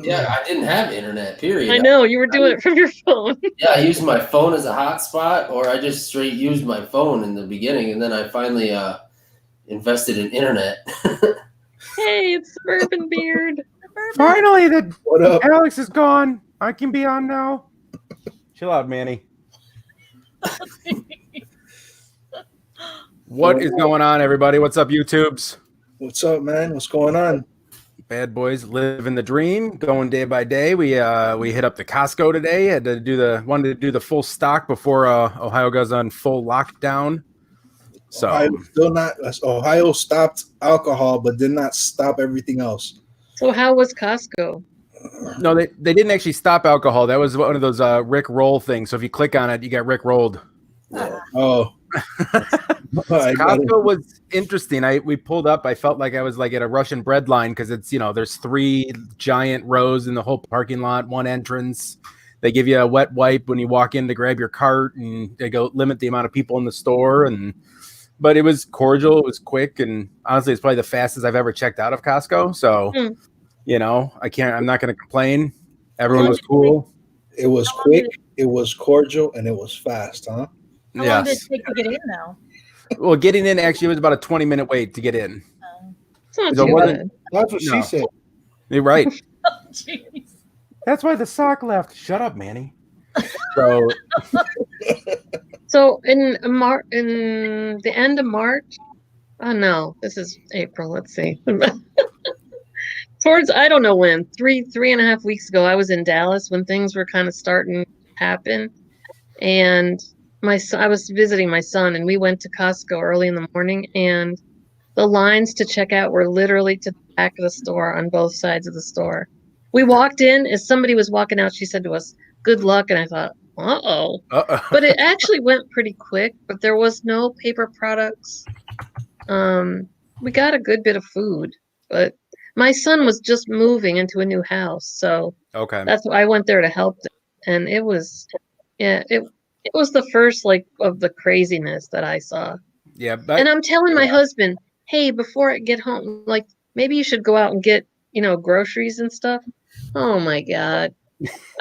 Yeah, I didn't have internet, period. I know, you were doing it from your phone. Yeah, I used my phone as a hotspot, or I just straight used my phone in the beginning, and then I finally invested in internet. Hey, it's Suburban Beard. Finally, the What up? Alex is gone. I can be on now. Chill out, Manny. What is going on, everybody? What's up, YouTubes? What's up, man? What's going on? Bad boys living the dream, going day by day. We hit up the Costco today. Had to wanted to do the full stock before Ohio goes on full lockdown. So Ohio stopped alcohol, but did not stop everything else. So how was Costco? no, they didn't actually stop alcohol. That was one of those Rick roll things. So if you click on it, you get Rick rolled. Yeah. Oh, I got it. Costco was interesting. We pulled up. I felt like I was like at a Russian bread line because it's, there's 3 giant rows in the whole parking lot, one entrance. They give you a wet wipe when you walk in to grab your cart, and they go limit the amount of people in the store. But it was cordial. It was quick, and honestly, it's probably the fastest I've ever checked out of Costco. So, I'm not going to complain. Everyone was cool. It was quick, it was cordial, and it was fast, huh? How long did it take to get in, though? Well, getting in actually was about a 20-minute wait to get in. It's not So too what- bad. That's what No. she said. You're right. Oh, jeez. That's why the sock left. Shut up, Manny. So So in the end of March, oh no, this is April. Let's see. Towards I don't know when, 3.5 weeks ago, I was in Dallas when things were kind of starting to happen, and I was visiting my son, and we went to Costco early in the morning, and the lines to check out were literally to the back of the store on both sides of the store. We walked in, as somebody was walking out, she said to us, "Good luck," and I thought, uh-oh. But it actually went pretty quick, but there was no paper products. We got a good bit of food, but my son was just moving into a new house, so Okay. that's why I went there to help them. And it was the first of the craziness that I saw. Yeah. But, And I'm telling my husband, hey, before I get home, maybe you should go out and get, groceries and stuff. Oh my God.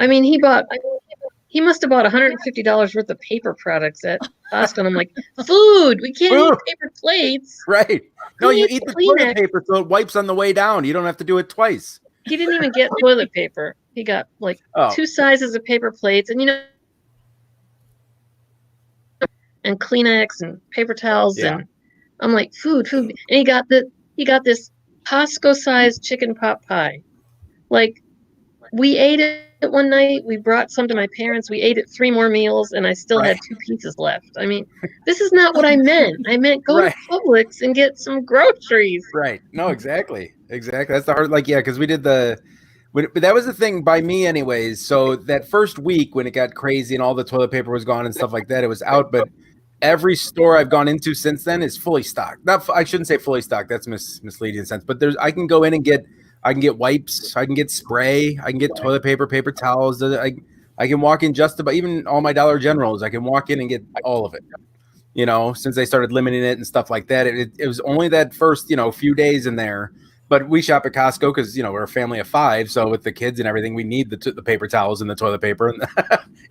I mean, he must have bought $150 worth of paper products at Costco. And I'm like, food, we can't eat paper plates. right. No, Who you needs eat the Kleenex? toilet paper so it wipes on the way down. You don't have to do it twice. He didn't even get toilet paper. He got Oh. 2 sizes of paper plates and and Kleenex and paper towels. Yeah. And I'm like, food. And he got this Costco sized chicken pot pie. We ate it one night. We brought some to my parents. We ate it 3 more meals, and I still had 2 pieces left. I mean, this is not what I meant. I meant go Right. to Publix and get some groceries. Right. No, exactly. Exactly. That's the hard, because we did but that was the thing by me anyways. So that first week when it got crazy and all the toilet paper was gone and stuff like that, it was out. But every store I've gone into since then is fully stocked. I shouldn't say fully stocked. That's misleading in a sense. But I can go in and get I can get wipes. I can get spray. I can get toilet paper, paper towels. I can walk in just about even all my Dollar Generals. I can walk in and get all of it. You know, since they started limiting it and stuff like that, it was only that first few days in there. But we shop at Costco because we're a family of 5, so with the kids and everything, we need the paper towels and the toilet paper and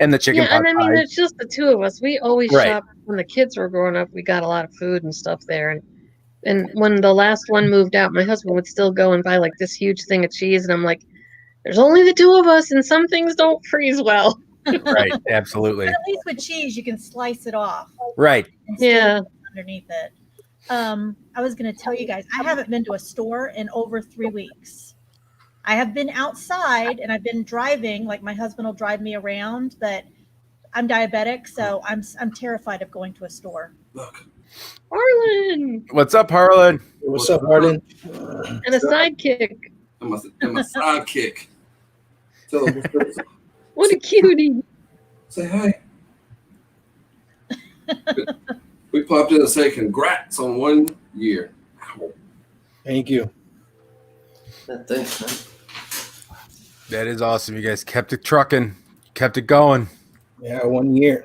and the chicken. Yeah, and I mean, it's just the 2 of us. We always Right. shop when the kids were growing up. We got a lot of food and stuff there, and when the last one moved out, my husband would still go and buy like this huge thing of cheese, and I'm like, there's only the 2 of us, and some things don't freeze well. Right, absolutely. But at least with cheese, you can slice it off. Right. Yeah. Underneath it. I was going to tell you guys, I haven't been to a store in over 3 weeks. I have been outside and I've been driving, like my husband will drive me around, but I'm diabetic, so I'm terrified of going to a store. Look. Harlan! What's up, Harlan? What's up, Harlan? And a sidekick. And my sidekick. Tell him What a cutie. say hey. We popped in and say congrats on 1 year. Ow. Thank you. Thanks, man. That is awesome. You guys kept it trucking, kept it going. Yeah, 1 year.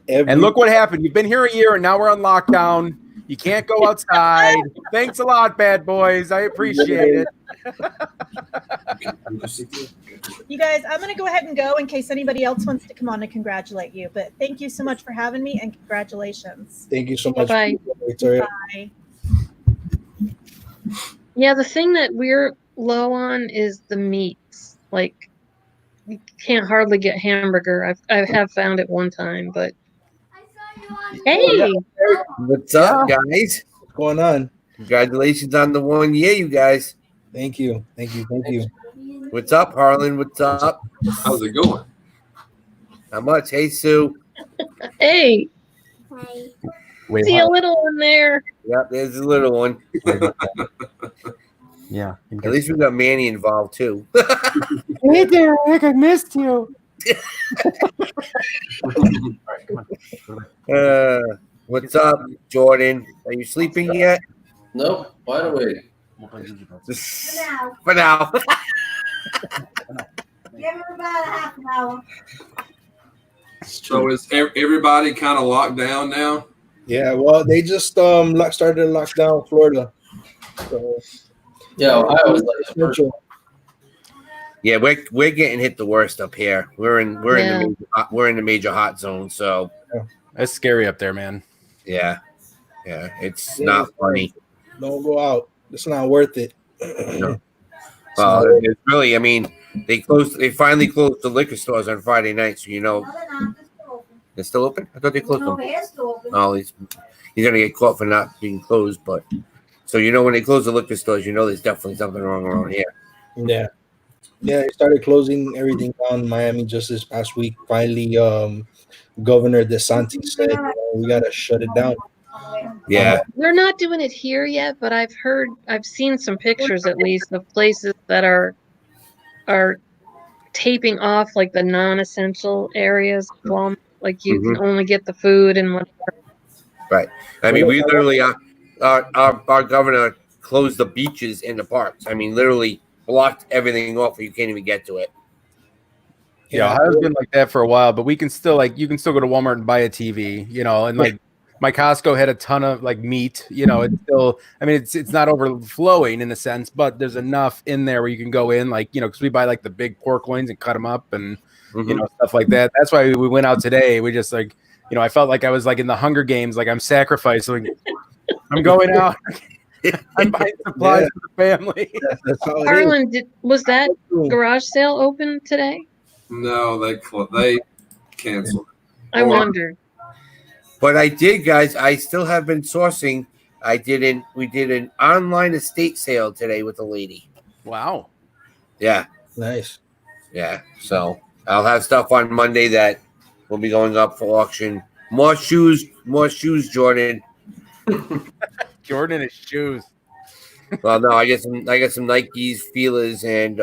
And look what happened. You've been here a year and now we're on lockdown. You can't go outside. Thanks a lot, bad boys. I appreciate it. You guys, I'm going to go ahead and go in case anybody else wants to come on and congratulate you. But thank you so much for having me and congratulations. Thank you so much, Bye. Victoria. Bye. Yeah, the thing that we're low on is the meats. Like, you can't hardly get hamburger. I have found it one time, but hey, What's up, guys? What's going on? Congratulations on the 1 year, you guys. Thank you. Thank you. Thank you. What's up, Harlan? What's up? How's it going? Not much. Hey, Sue. hey, Wait, see a little one there. Yep, there's a little one. yeah. At least we got Manny involved, too. Hey there, Rick, I missed you. What's up, Jordan? Are you sleeping yet? Nope, wide awake. For now. Give her about a half an hour. So is everybody kind of locked down now? Yeah, well, they just started to lock down Florida. So, Yeah, Ohio was like the first. Yeah, we're getting hit the worst up here. We're in the major hot zone, so That's scary up there, man. yeah, it's not funny. don't go out. It's not worth it. No. Well, it's really. I mean, they finally closed the liquor stores on Friday night, so No, they're they're still still open. open. I thought they closed No, them. they're still open. Oh, he's gonna get caught for not being closed, but so when they close the liquor stores, there's definitely something wrong around here. Yeah. Yeah, they started closing everything down in Miami just this past week. Finally, Governor DeSantis said, we got to shut it down. Yeah, They're not doing it here yet, but I've seen some pictures at least of places that are taping off like the non-essential areas. Like you can only get the food and whatever. right. I mean, we literally our governor closed the beaches and the parks. I mean, literally blocked everything off, where you can't even get to it. Yeah, Ohio's been like that for a while, but we can still you can still go to Walmart and buy a TV, and like my Costco had a ton of like meat, it's still, I mean, it's not overflowing in a sense, but there's enough in there where you can go in, like, because we buy like the big pork loins and cut them up and, stuff like that. That's why we went out today. We just like, I felt like I was like in the Hunger Games, like I'm sacrificing. I'm going out. I'm buying supplies for the family. That's how it is. Harlan, was that garage sale open today? No, they canceled. I wondered. But I did, guys. I still have been sourcing. We did an online estate sale today with a lady. Wow. Yeah. Nice. Yeah. So I'll have stuff on Monday that will be going up for auction. More shoes, Jordan. Jordan is shoes. Well, no, I got some Nikes, Feelers, and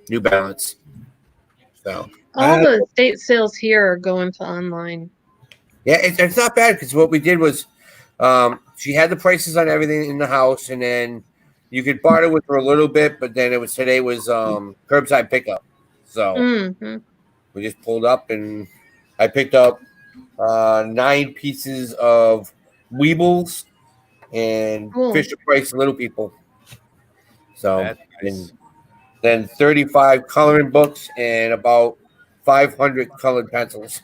New Balance. So All the estate sales here are going to online. yeah, it's not bad because what we did was she had the prices on everything in the house, and then you could barter with for a little bit, but then today was curbside pickup. So Mm-hmm. we just pulled up and I picked up 9 pieces of Weebles and Cool. Fisher Price Little People. So That's nice. and then 35 coloring books and about 500 colored pencils.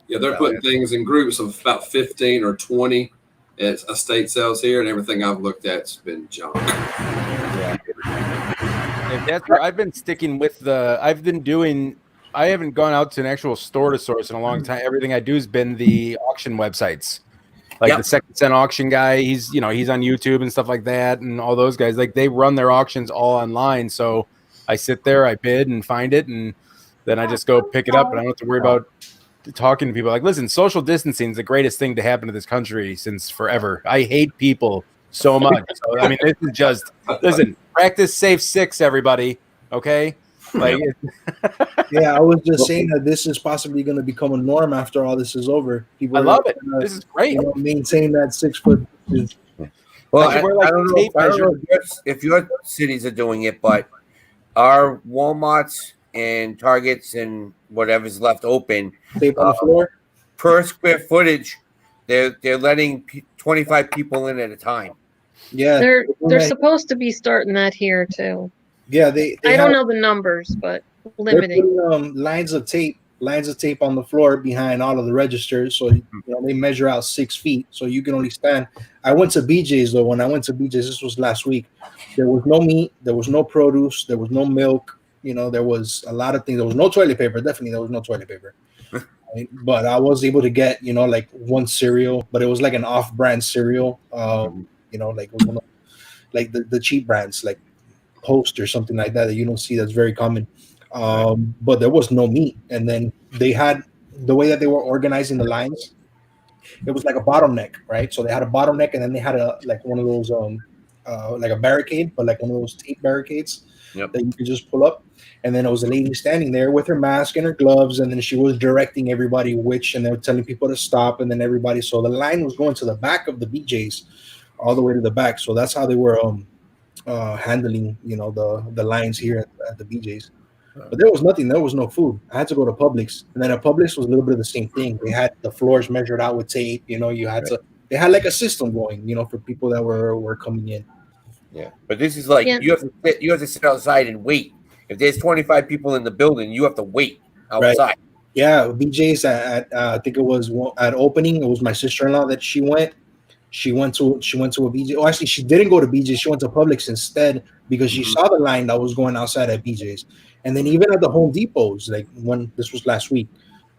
Yeah, they're putting things in groups of about 15 or 20 at estate sales here, and everything I've looked at's been junk. Yeah. And that's where I've been sticking with I haven't gone out to an actual store to source in a long time. Everything I do has been the auction websites. Like Yep. the Second Cent auction guy, he's on YouTube and stuff like that, and all those guys. Like they run their auctions all online. So I sit there, I bid and find it, and then I just go pick it up, and I don't have to worry about talking to people. Like, listen, social distancing is the greatest thing to happen to this country since forever. I hate people so much. So I mean, this is just practice safe 6, everybody. Okay. Like, Yeah, I was just saying that this is possibly going to become a norm after all this is over. People I are love it. gonna, This is great. maintain that 6 foot. Well, I should wear, like, I don't know, tape I don't know measure. if your cities are doing it, but our Walmarts and Targets and whatever's left open Tape on the floor. per square footage, they're letting 25 people in at a time. Yeah, They're supposed to be starting that here too. yeah. They I don't know the numbers, but They're limiting. putting lines of tape on the floor behind all of the registers, so they measure out 6 feet, so you can only stand. I went to BJ's though. When I went to BJ's, this was last week. There was no meat, there was no produce, there was no milk. There was a lot of things. There was no toilet paper. Definitely, there was no toilet paper. Right? But I was able to get like one cereal, but it was like an off-brand cereal. Like like the cheap brands, like Post or something like that you don't see. That's very common. But there was no meat, and then they had the way that they were organizing the lines. It was like a bottleneck, right? So they had a bottleneck, and then they had one of those like a barricade, but like one of those tape barricades that you could just pull up. And then there was a lady standing there with her mask and her gloves, and then she was directing everybody and they were telling people to stop, and then everybody. So the line was going to the back of the BJ's, all the way to the back. So that's how they were handling, the lines here at the BJ's. But there was nothing. There was no food. I had to go to Publix, and then at Publix was a little bit of the same thing. They had the floors measured out with tape. You had to. They had like a system going, for people that were coming in. Yeah, but this is like you have to sit outside and wait. If there's 25 people in the building, you have to wait outside. Right. Yeah, BJ's at I think it was at opening. It was my sister-in-law that she went. She went to a BJ. Oh, actually, she didn't go to BJ's. She went to Publix instead because she saw the line that was going outside at BJ's. And then even at the Home Depots, like when this was last week,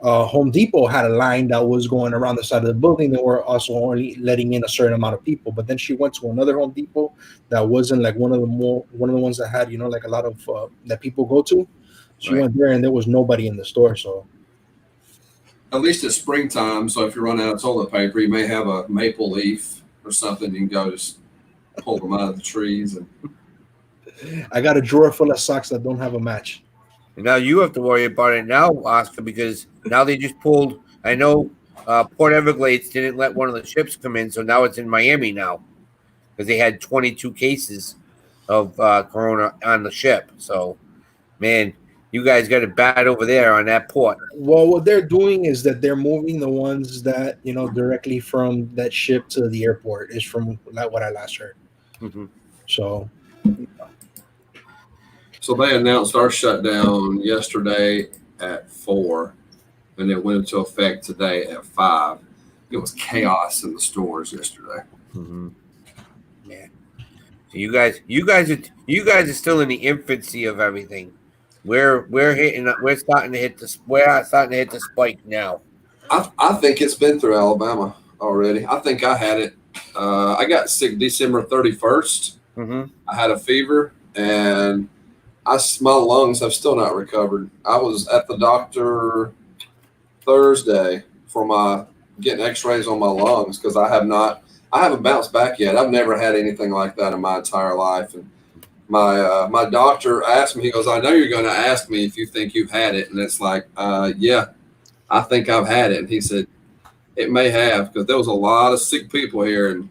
Home Depot had a line that was going around the side of the building. They were also only letting in a certain amount of people. But then she went to another Home Depot that wasn't like one of the ones that had like a lot of that people go to. She went there and there was nobody in the store. So at least it's springtime, so if you run out of toilet paper, you may have a maple leaf or something. You can go just pull them out of the trees. And I got a drawer full of socks that don't have a match. And now you have to worry about it now, Oscar, because now they just pulled. I know Port Everglades didn't let one of the ships come in, so now it's in Miami now because they had 22 cases of corona on the ship. So, man, you guys got it bad over there on that port. Well, what they're doing is that they're moving the ones that directly from that ship to the airport. Is from what I last heard. Mm-hmm. So they announced our shutdown yesterday at 4, and it went into effect today at 5. It was chaos in the stores yesterday. Mm-hmm. Yeah. So you guys are still in the infancy of everything. We're starting to hit the spike now. I think it's been through Alabama already. I think I had it. I got sick December 31st. Mm-hmm. I had a fever, and my lungs have still not recovered. I was at the doctor Thursday for getting x-rays on my lungs because I haven't bounced back yet. I've never had anything like that in my entire life. And my doctor asked me, he goes, I know you're going to ask me if you think you've had it. And it's like, yeah, I think I've had it. And he said, it may have, because there was a lot of sick people here.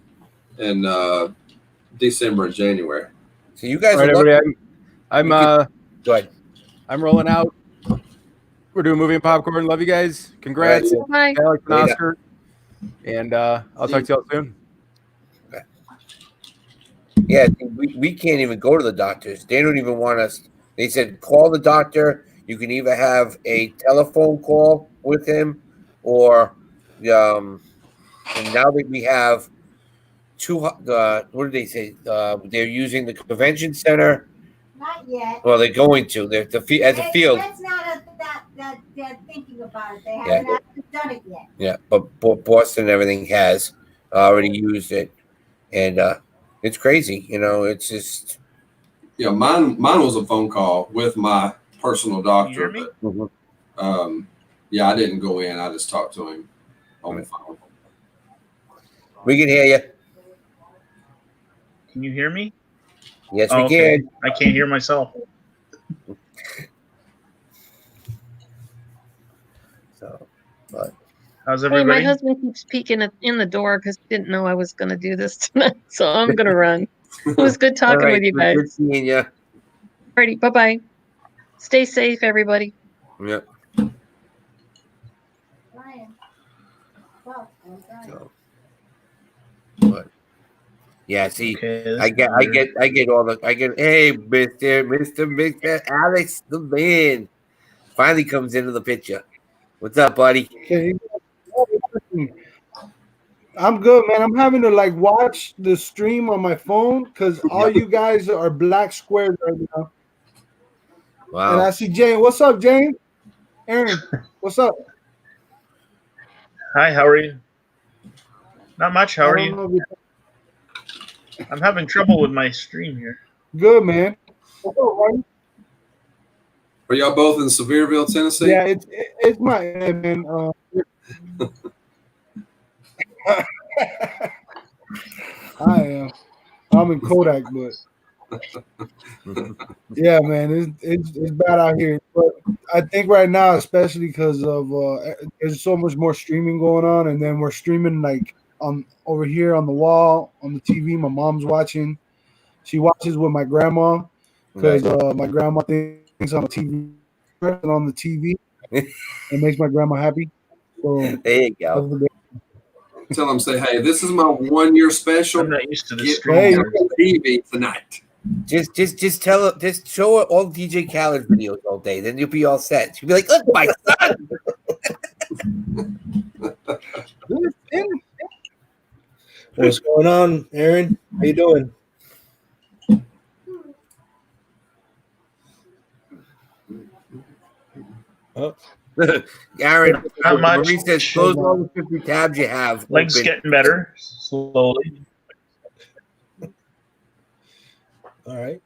And December and January. So you guys All right, are lucky. everybody. I'm Go ahead. I'm rolling out. We're doing movie and popcorn. Love you guys. Congrats, All Bye. Alex and Later. Oscar. And I'll talk to y'all soon. Yeah, we can't even go to the doctors. They don't even want us. They said call the doctor. You can either have a telephone call with him, or and now that we have two. What did they say? They're using the convention center. Not yet. Well, they're going to. They're as a field. That's not that they're thinking about it. They Yeah. haven't actually done it yet. Yeah, but Boston and everything has already used it, and it's crazy. It's just. Yeah, mine was a phone call with my personal doctor. Can you But, Mhm. yeah, I didn't go in. I just talked to him on the phone. We can hear you. Can you hear me? Yes, Oh, we okay. can. I can't hear myself. So, but How's Hey, my everybody? husband keeps peeking in the door because he didn't know I was going to do this tonight. So I'm going to run. It was good all talking right, with you good guys. seeing you. Alrighty, bye-bye. Stay safe, everybody. Yep. Brian. Well, Brian. So, but yeah, see, Okay, this I is get weird. hey, Mr. Alex, the man, finally comes into the picture. What's up, buddy? Okay. I'm good, man. I'm having to watch the stream on my phone because all you guys are black squares right now. And I Wow. see Jane. What's up, Jane? Aaron, what's up? Hi, how are you? Not much. How I are don't you? know if you're I'm having trouble with my stream here. good, man. What's up, Ryan? Are y'all both in Sevierville, Tennessee? Yeah, it's my man. I am. I'm in Kodak, but yeah, man, it's bad out here. But I think right now, especially because of there's so much more streaming going on, and then we're streaming on over here on the wall on the TV. My mom's watching. She watches with my grandma because my grandma thinks I'm a TV person on the TV. It makes my grandma happy. So There you go. that's the big- Tell them, say, hey, this is my 1 year special. I'm not used to the Get stream on here. TV tonight. Just tell her, just show her all DJ Khaled videos all day. Then you'll be all set. She'll be like, look, my son. What's going on, Aaron? How you doing? Oh, Aaron, Not much. Marie says, close all the 50 tabs you have. Legs open. getting better slowly. all right.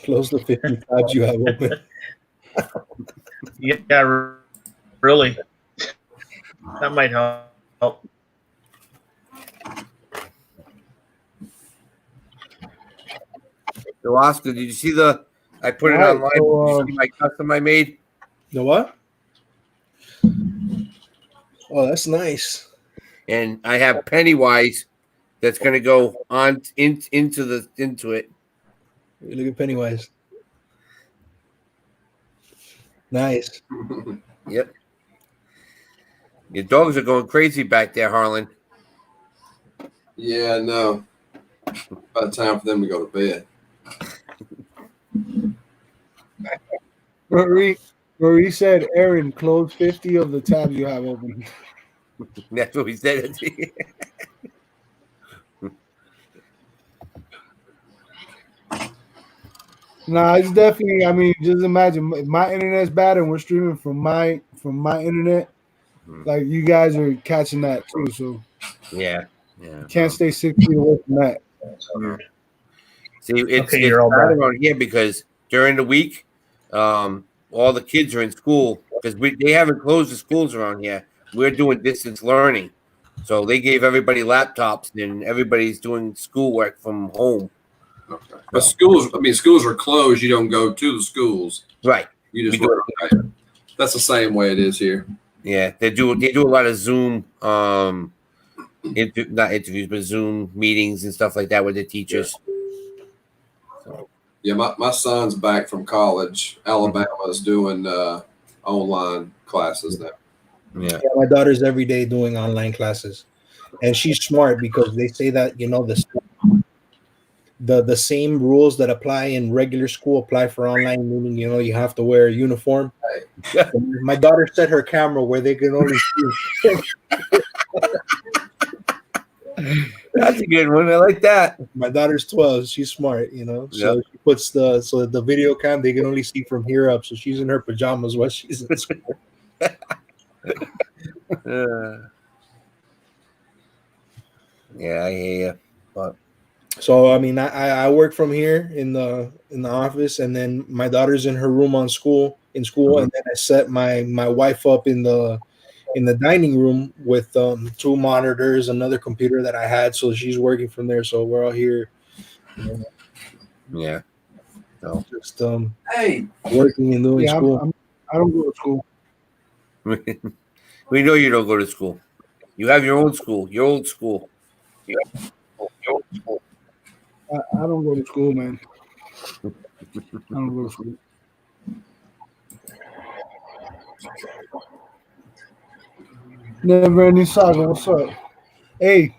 Close the 50 tabs you have open. Yeah, really. That might help. So, Oscar, did you see I put it All right, online. so, Did you see my custom I made? The what? Oh, that's nice. And I have Pennywise that's going to go on into it. Look at Pennywise. Nice. Yep. Your dogs are going crazy back there, Harlan. Yeah, no. About time for them to go to bed. Marie said, Aaron, close 50 of the tabs you have open. That's what we said. Nah, it's definitely. I mean, just imagine if my internet's bad and we're streaming from my internet. Like you guys are catching that too, so Yeah. can't stay 6 feet away from that. See, it's Okay, you're all bad back. around here because during the week, all the kids are in school because they haven't closed the schools around here. We're doing distance learning, so they gave everybody laptops and everybody's doing schoolwork from home. Okay. But schools are closed. You don't go to the schools. Right. You just We do work. Right. That's the same way it is here. Yeah, they do a lot of Zoom not interviews, but Zoom meetings and stuff like that with the teachers. So. Yeah, my son's back from college. Alabama's doing online classes now. Yeah. My daughter's every day doing online classes, and she's smart because they say that the same rules that apply in regular school apply for online, meaning you have to wear a uniform. My daughter set her camera where they can only see. That's a good one. I like that. My daughter's 12. She's smart, So she puts the video cam, they can only see from here up. So she's in her pajamas while she's in school. Yeah, I hear you. But so I mean, I work from here in the office, and then my daughter's in her room in school, and then I set my wife up in the dining room with 2 monitors, another computer that I had, so she's working from there. So we're all here. Yeah. No. Just working and doing school. I don't go to school. We know you don't go to school. You have your own school, your old school. I don't go to school, man. I don't go to school. Never ending saga. What's up? Hey,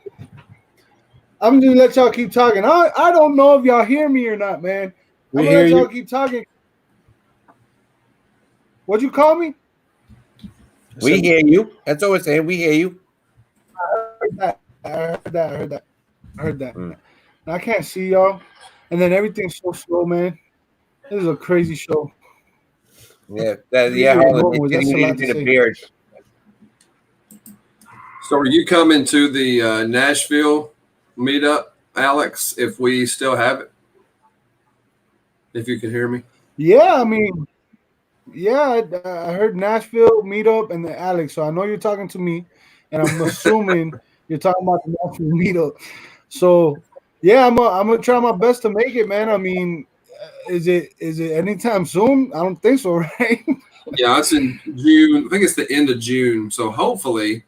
I'm gonna let y'all keep talking. I don't know if y'all hear me or not, man. I'm gonna let y'all keep talking. What'd you call me? We hear you. That's all we're saying. We hear you. I heard that. I can't see y'all. And then everything's so slow, man. This is a crazy show. Yeah, hold on. That's a lot to say. Beard. So are you coming to the Nashville meetup, Alex, if we still have it? If you can hear me? Yeah, I mean, yeah, I heard Nashville meetup and the Alex. So I know you're talking to me, and I'm assuming you're talking about the Nashville meetup. So yeah, I'm gonna try my best to make it, man. I mean, is it anytime soon? I don't think so, right? Yeah, it's in June. I think it's the end of June. So hopefully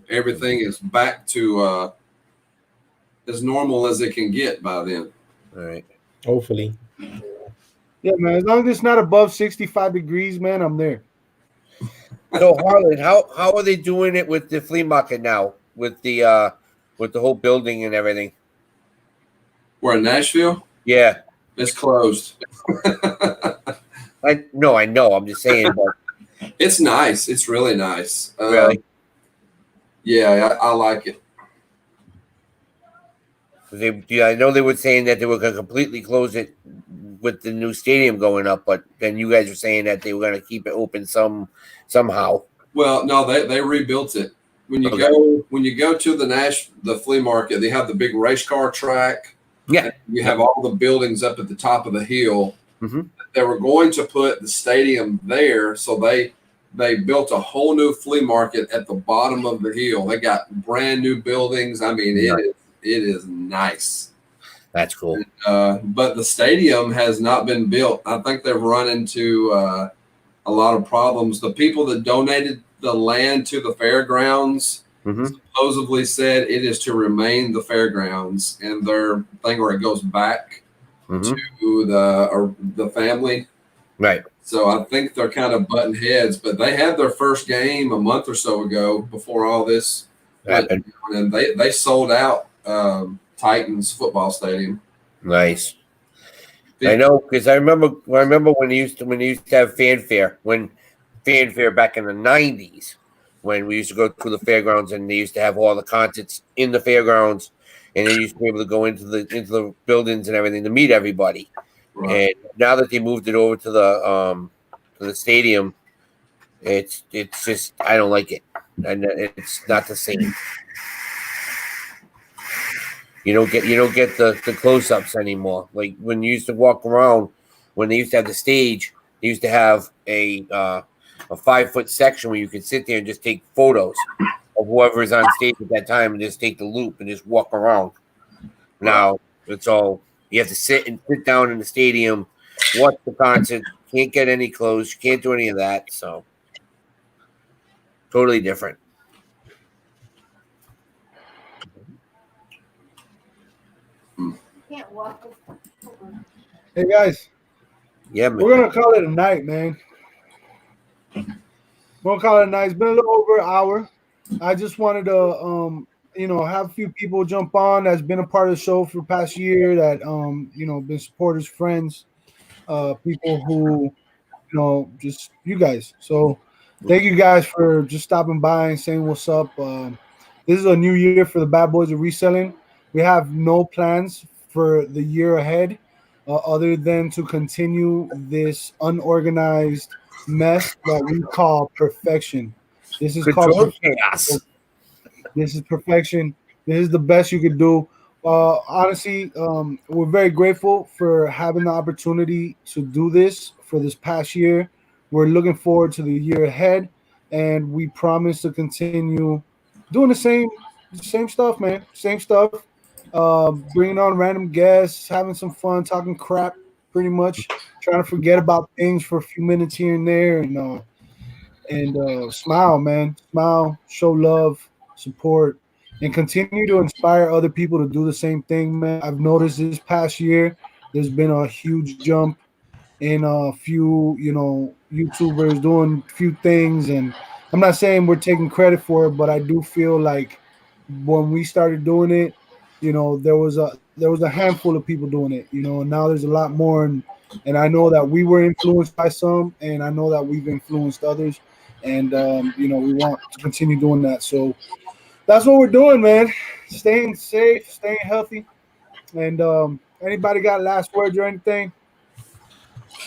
everything is back to as normal as it can get by then. All right. Hopefully. Yeah, man. As long as it's not above 65 degrees, man, I'm there. So Harlan, how are they doing it with the flea market now? With the whole building and everything? We're in Nashville? Yeah. It's closed. I know. I'm just saying. But it's nice. It's really nice. Really? Yeah, I like it. I know they were saying that they were going to completely close it with the new stadium going up, but then you guys were saying that they were going to keep it open somehow. Well, no, they rebuilt it. When you go to the flea market, they have the big race car track. Yeah, you have all the buildings up at the top of the hill. Mm-hmm. They were going to put the stadium there, so they built a whole new flea market at the bottom of the hill. They got brand new buildings. I mean, it is nice. That's cool. But the stadium has not been built. I think they've run into a lot of problems. The people that donated the land to the fairgrounds supposedly said it is to remain the fairgrounds, and their thing where it goes back to the family. Right. So I think they're kind of butting heads, but they had their first game a month or so ago before all this happened, and they sold out Titans football stadium. Nice. I know, because I remember when they used to have fanfare back in the 90s, when we used to go to the fairgrounds and they used to have all the concerts in the fairgrounds, and they used to be able to go into the buildings and everything to meet everybody. Right. And now that they moved it over to the stadium, it's just, I don't like it, and it's not the same. You don't get the close-ups anymore. Like when you used to walk around, when they used to have the stage, they used to have a 5-foot section where you could sit there and just take photos of whoever is on stage at that time and just take the loop and just walk around. Now it's all, you have to sit down in the stadium, watch the concert, can't get any clothes, you can't do any of that. So totally different. can't walk. Hey guys, Yeah, man. we're gonna call it a night, man. We're gonna call it a night. It's been a little over an hour. I just wanted to, have a few people jump on that's been a part of the show for the past year that, been supporters, friends, people who, just you guys. So thank you guys for just stopping by and saying what's up. This is a new year for the Bad Boys of Reselling. We have no plans for the year ahead other than to continue this unorganized mess that we call perfection. This is called Control perfection. chaos. This is perfection. This is the best you could do. Honestly, we're very grateful for having the opportunity to do this for this past year. We're looking forward to the year ahead, and we promise to continue doing the same stuff, man. Same stuff. Bringing on random guests, having some fun, talking crap, pretty much trying to forget about things for a few minutes here and there, and smile, man. Smile, show love, support, and continue to inspire other people to do the same thing, man. I've noticed this past year there's been a huge jump in a few, YouTubers doing a few things, and I'm not saying we're taking credit for it, but I do feel like when we started doing it, there was a handful of people doing it, and now there's a lot more, and I know that we were influenced by some, and I know that we've influenced others, and we want to continue doing that. So that's what we're doing, man. Staying safe, staying healthy, and anybody got last words or anything?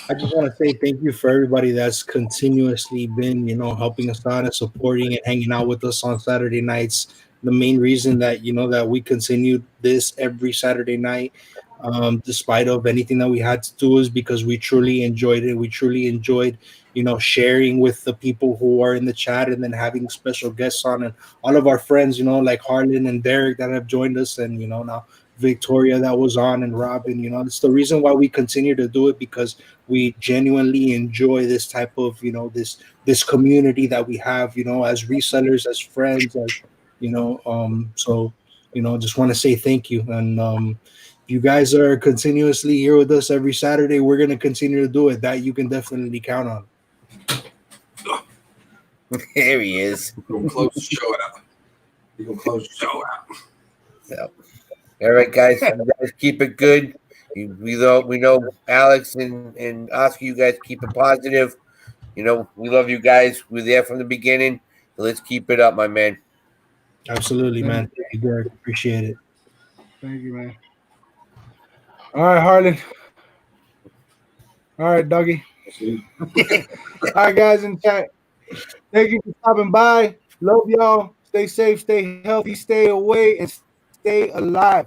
I just want to say thank you for everybody that's continuously been, helping us out and supporting and hanging out with us on Saturday nights. The main reason that that we continued this every Saturday night, despite of anything that we had to do, is because we truly enjoyed it. We truly enjoyed, sharing with the people who are in the chat, and then having special guests on, and all of our friends, like Harlan and Derek that have joined us, and now Victoria that was on, and Robin. It's the reason why we continue to do it, because we genuinely enjoy this type of this community that we have, as resellers, as friends, as so just want to say thank you. And you guys are continuously here with us every Saturday. We're going to continue to do it. That you can definitely count on. There he is. We'll close the show out. You can close the show out. So, all right, guys. You guys keep it good. We know Alex and Oscar. You guys keep it positive. We love you guys. We're there from the beginning. So let's keep it up, my man. Absolutely, man. Thank you, Derek. Appreciate it. Thank you, man. All right, Harlan. All right, Dougie. All right, guys in chat. Thank you for stopping by. Love y'all. Stay safe, stay healthy, stay away, and stay alive.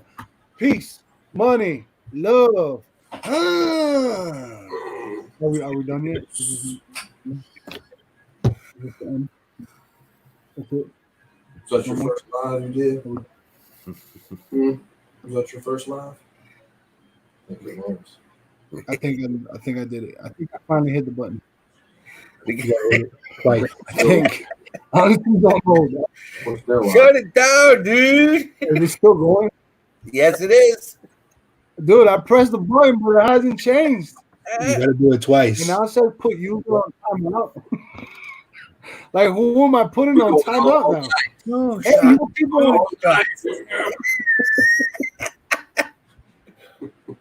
Peace, money, love. Are we done yet? That's it. Was that your first live you did? Was that your first live? I think it was. I think I did it. I think I finally hit the button. Twice. I think. Honestly, don't know. Shut it down, dude. Is it still going? Yes, it is. Dude, I pressed the button, but it hasn't changed. You gotta do it twice. And now it says put user on timeout. Like, who am I putting on timeout now? No, hey, people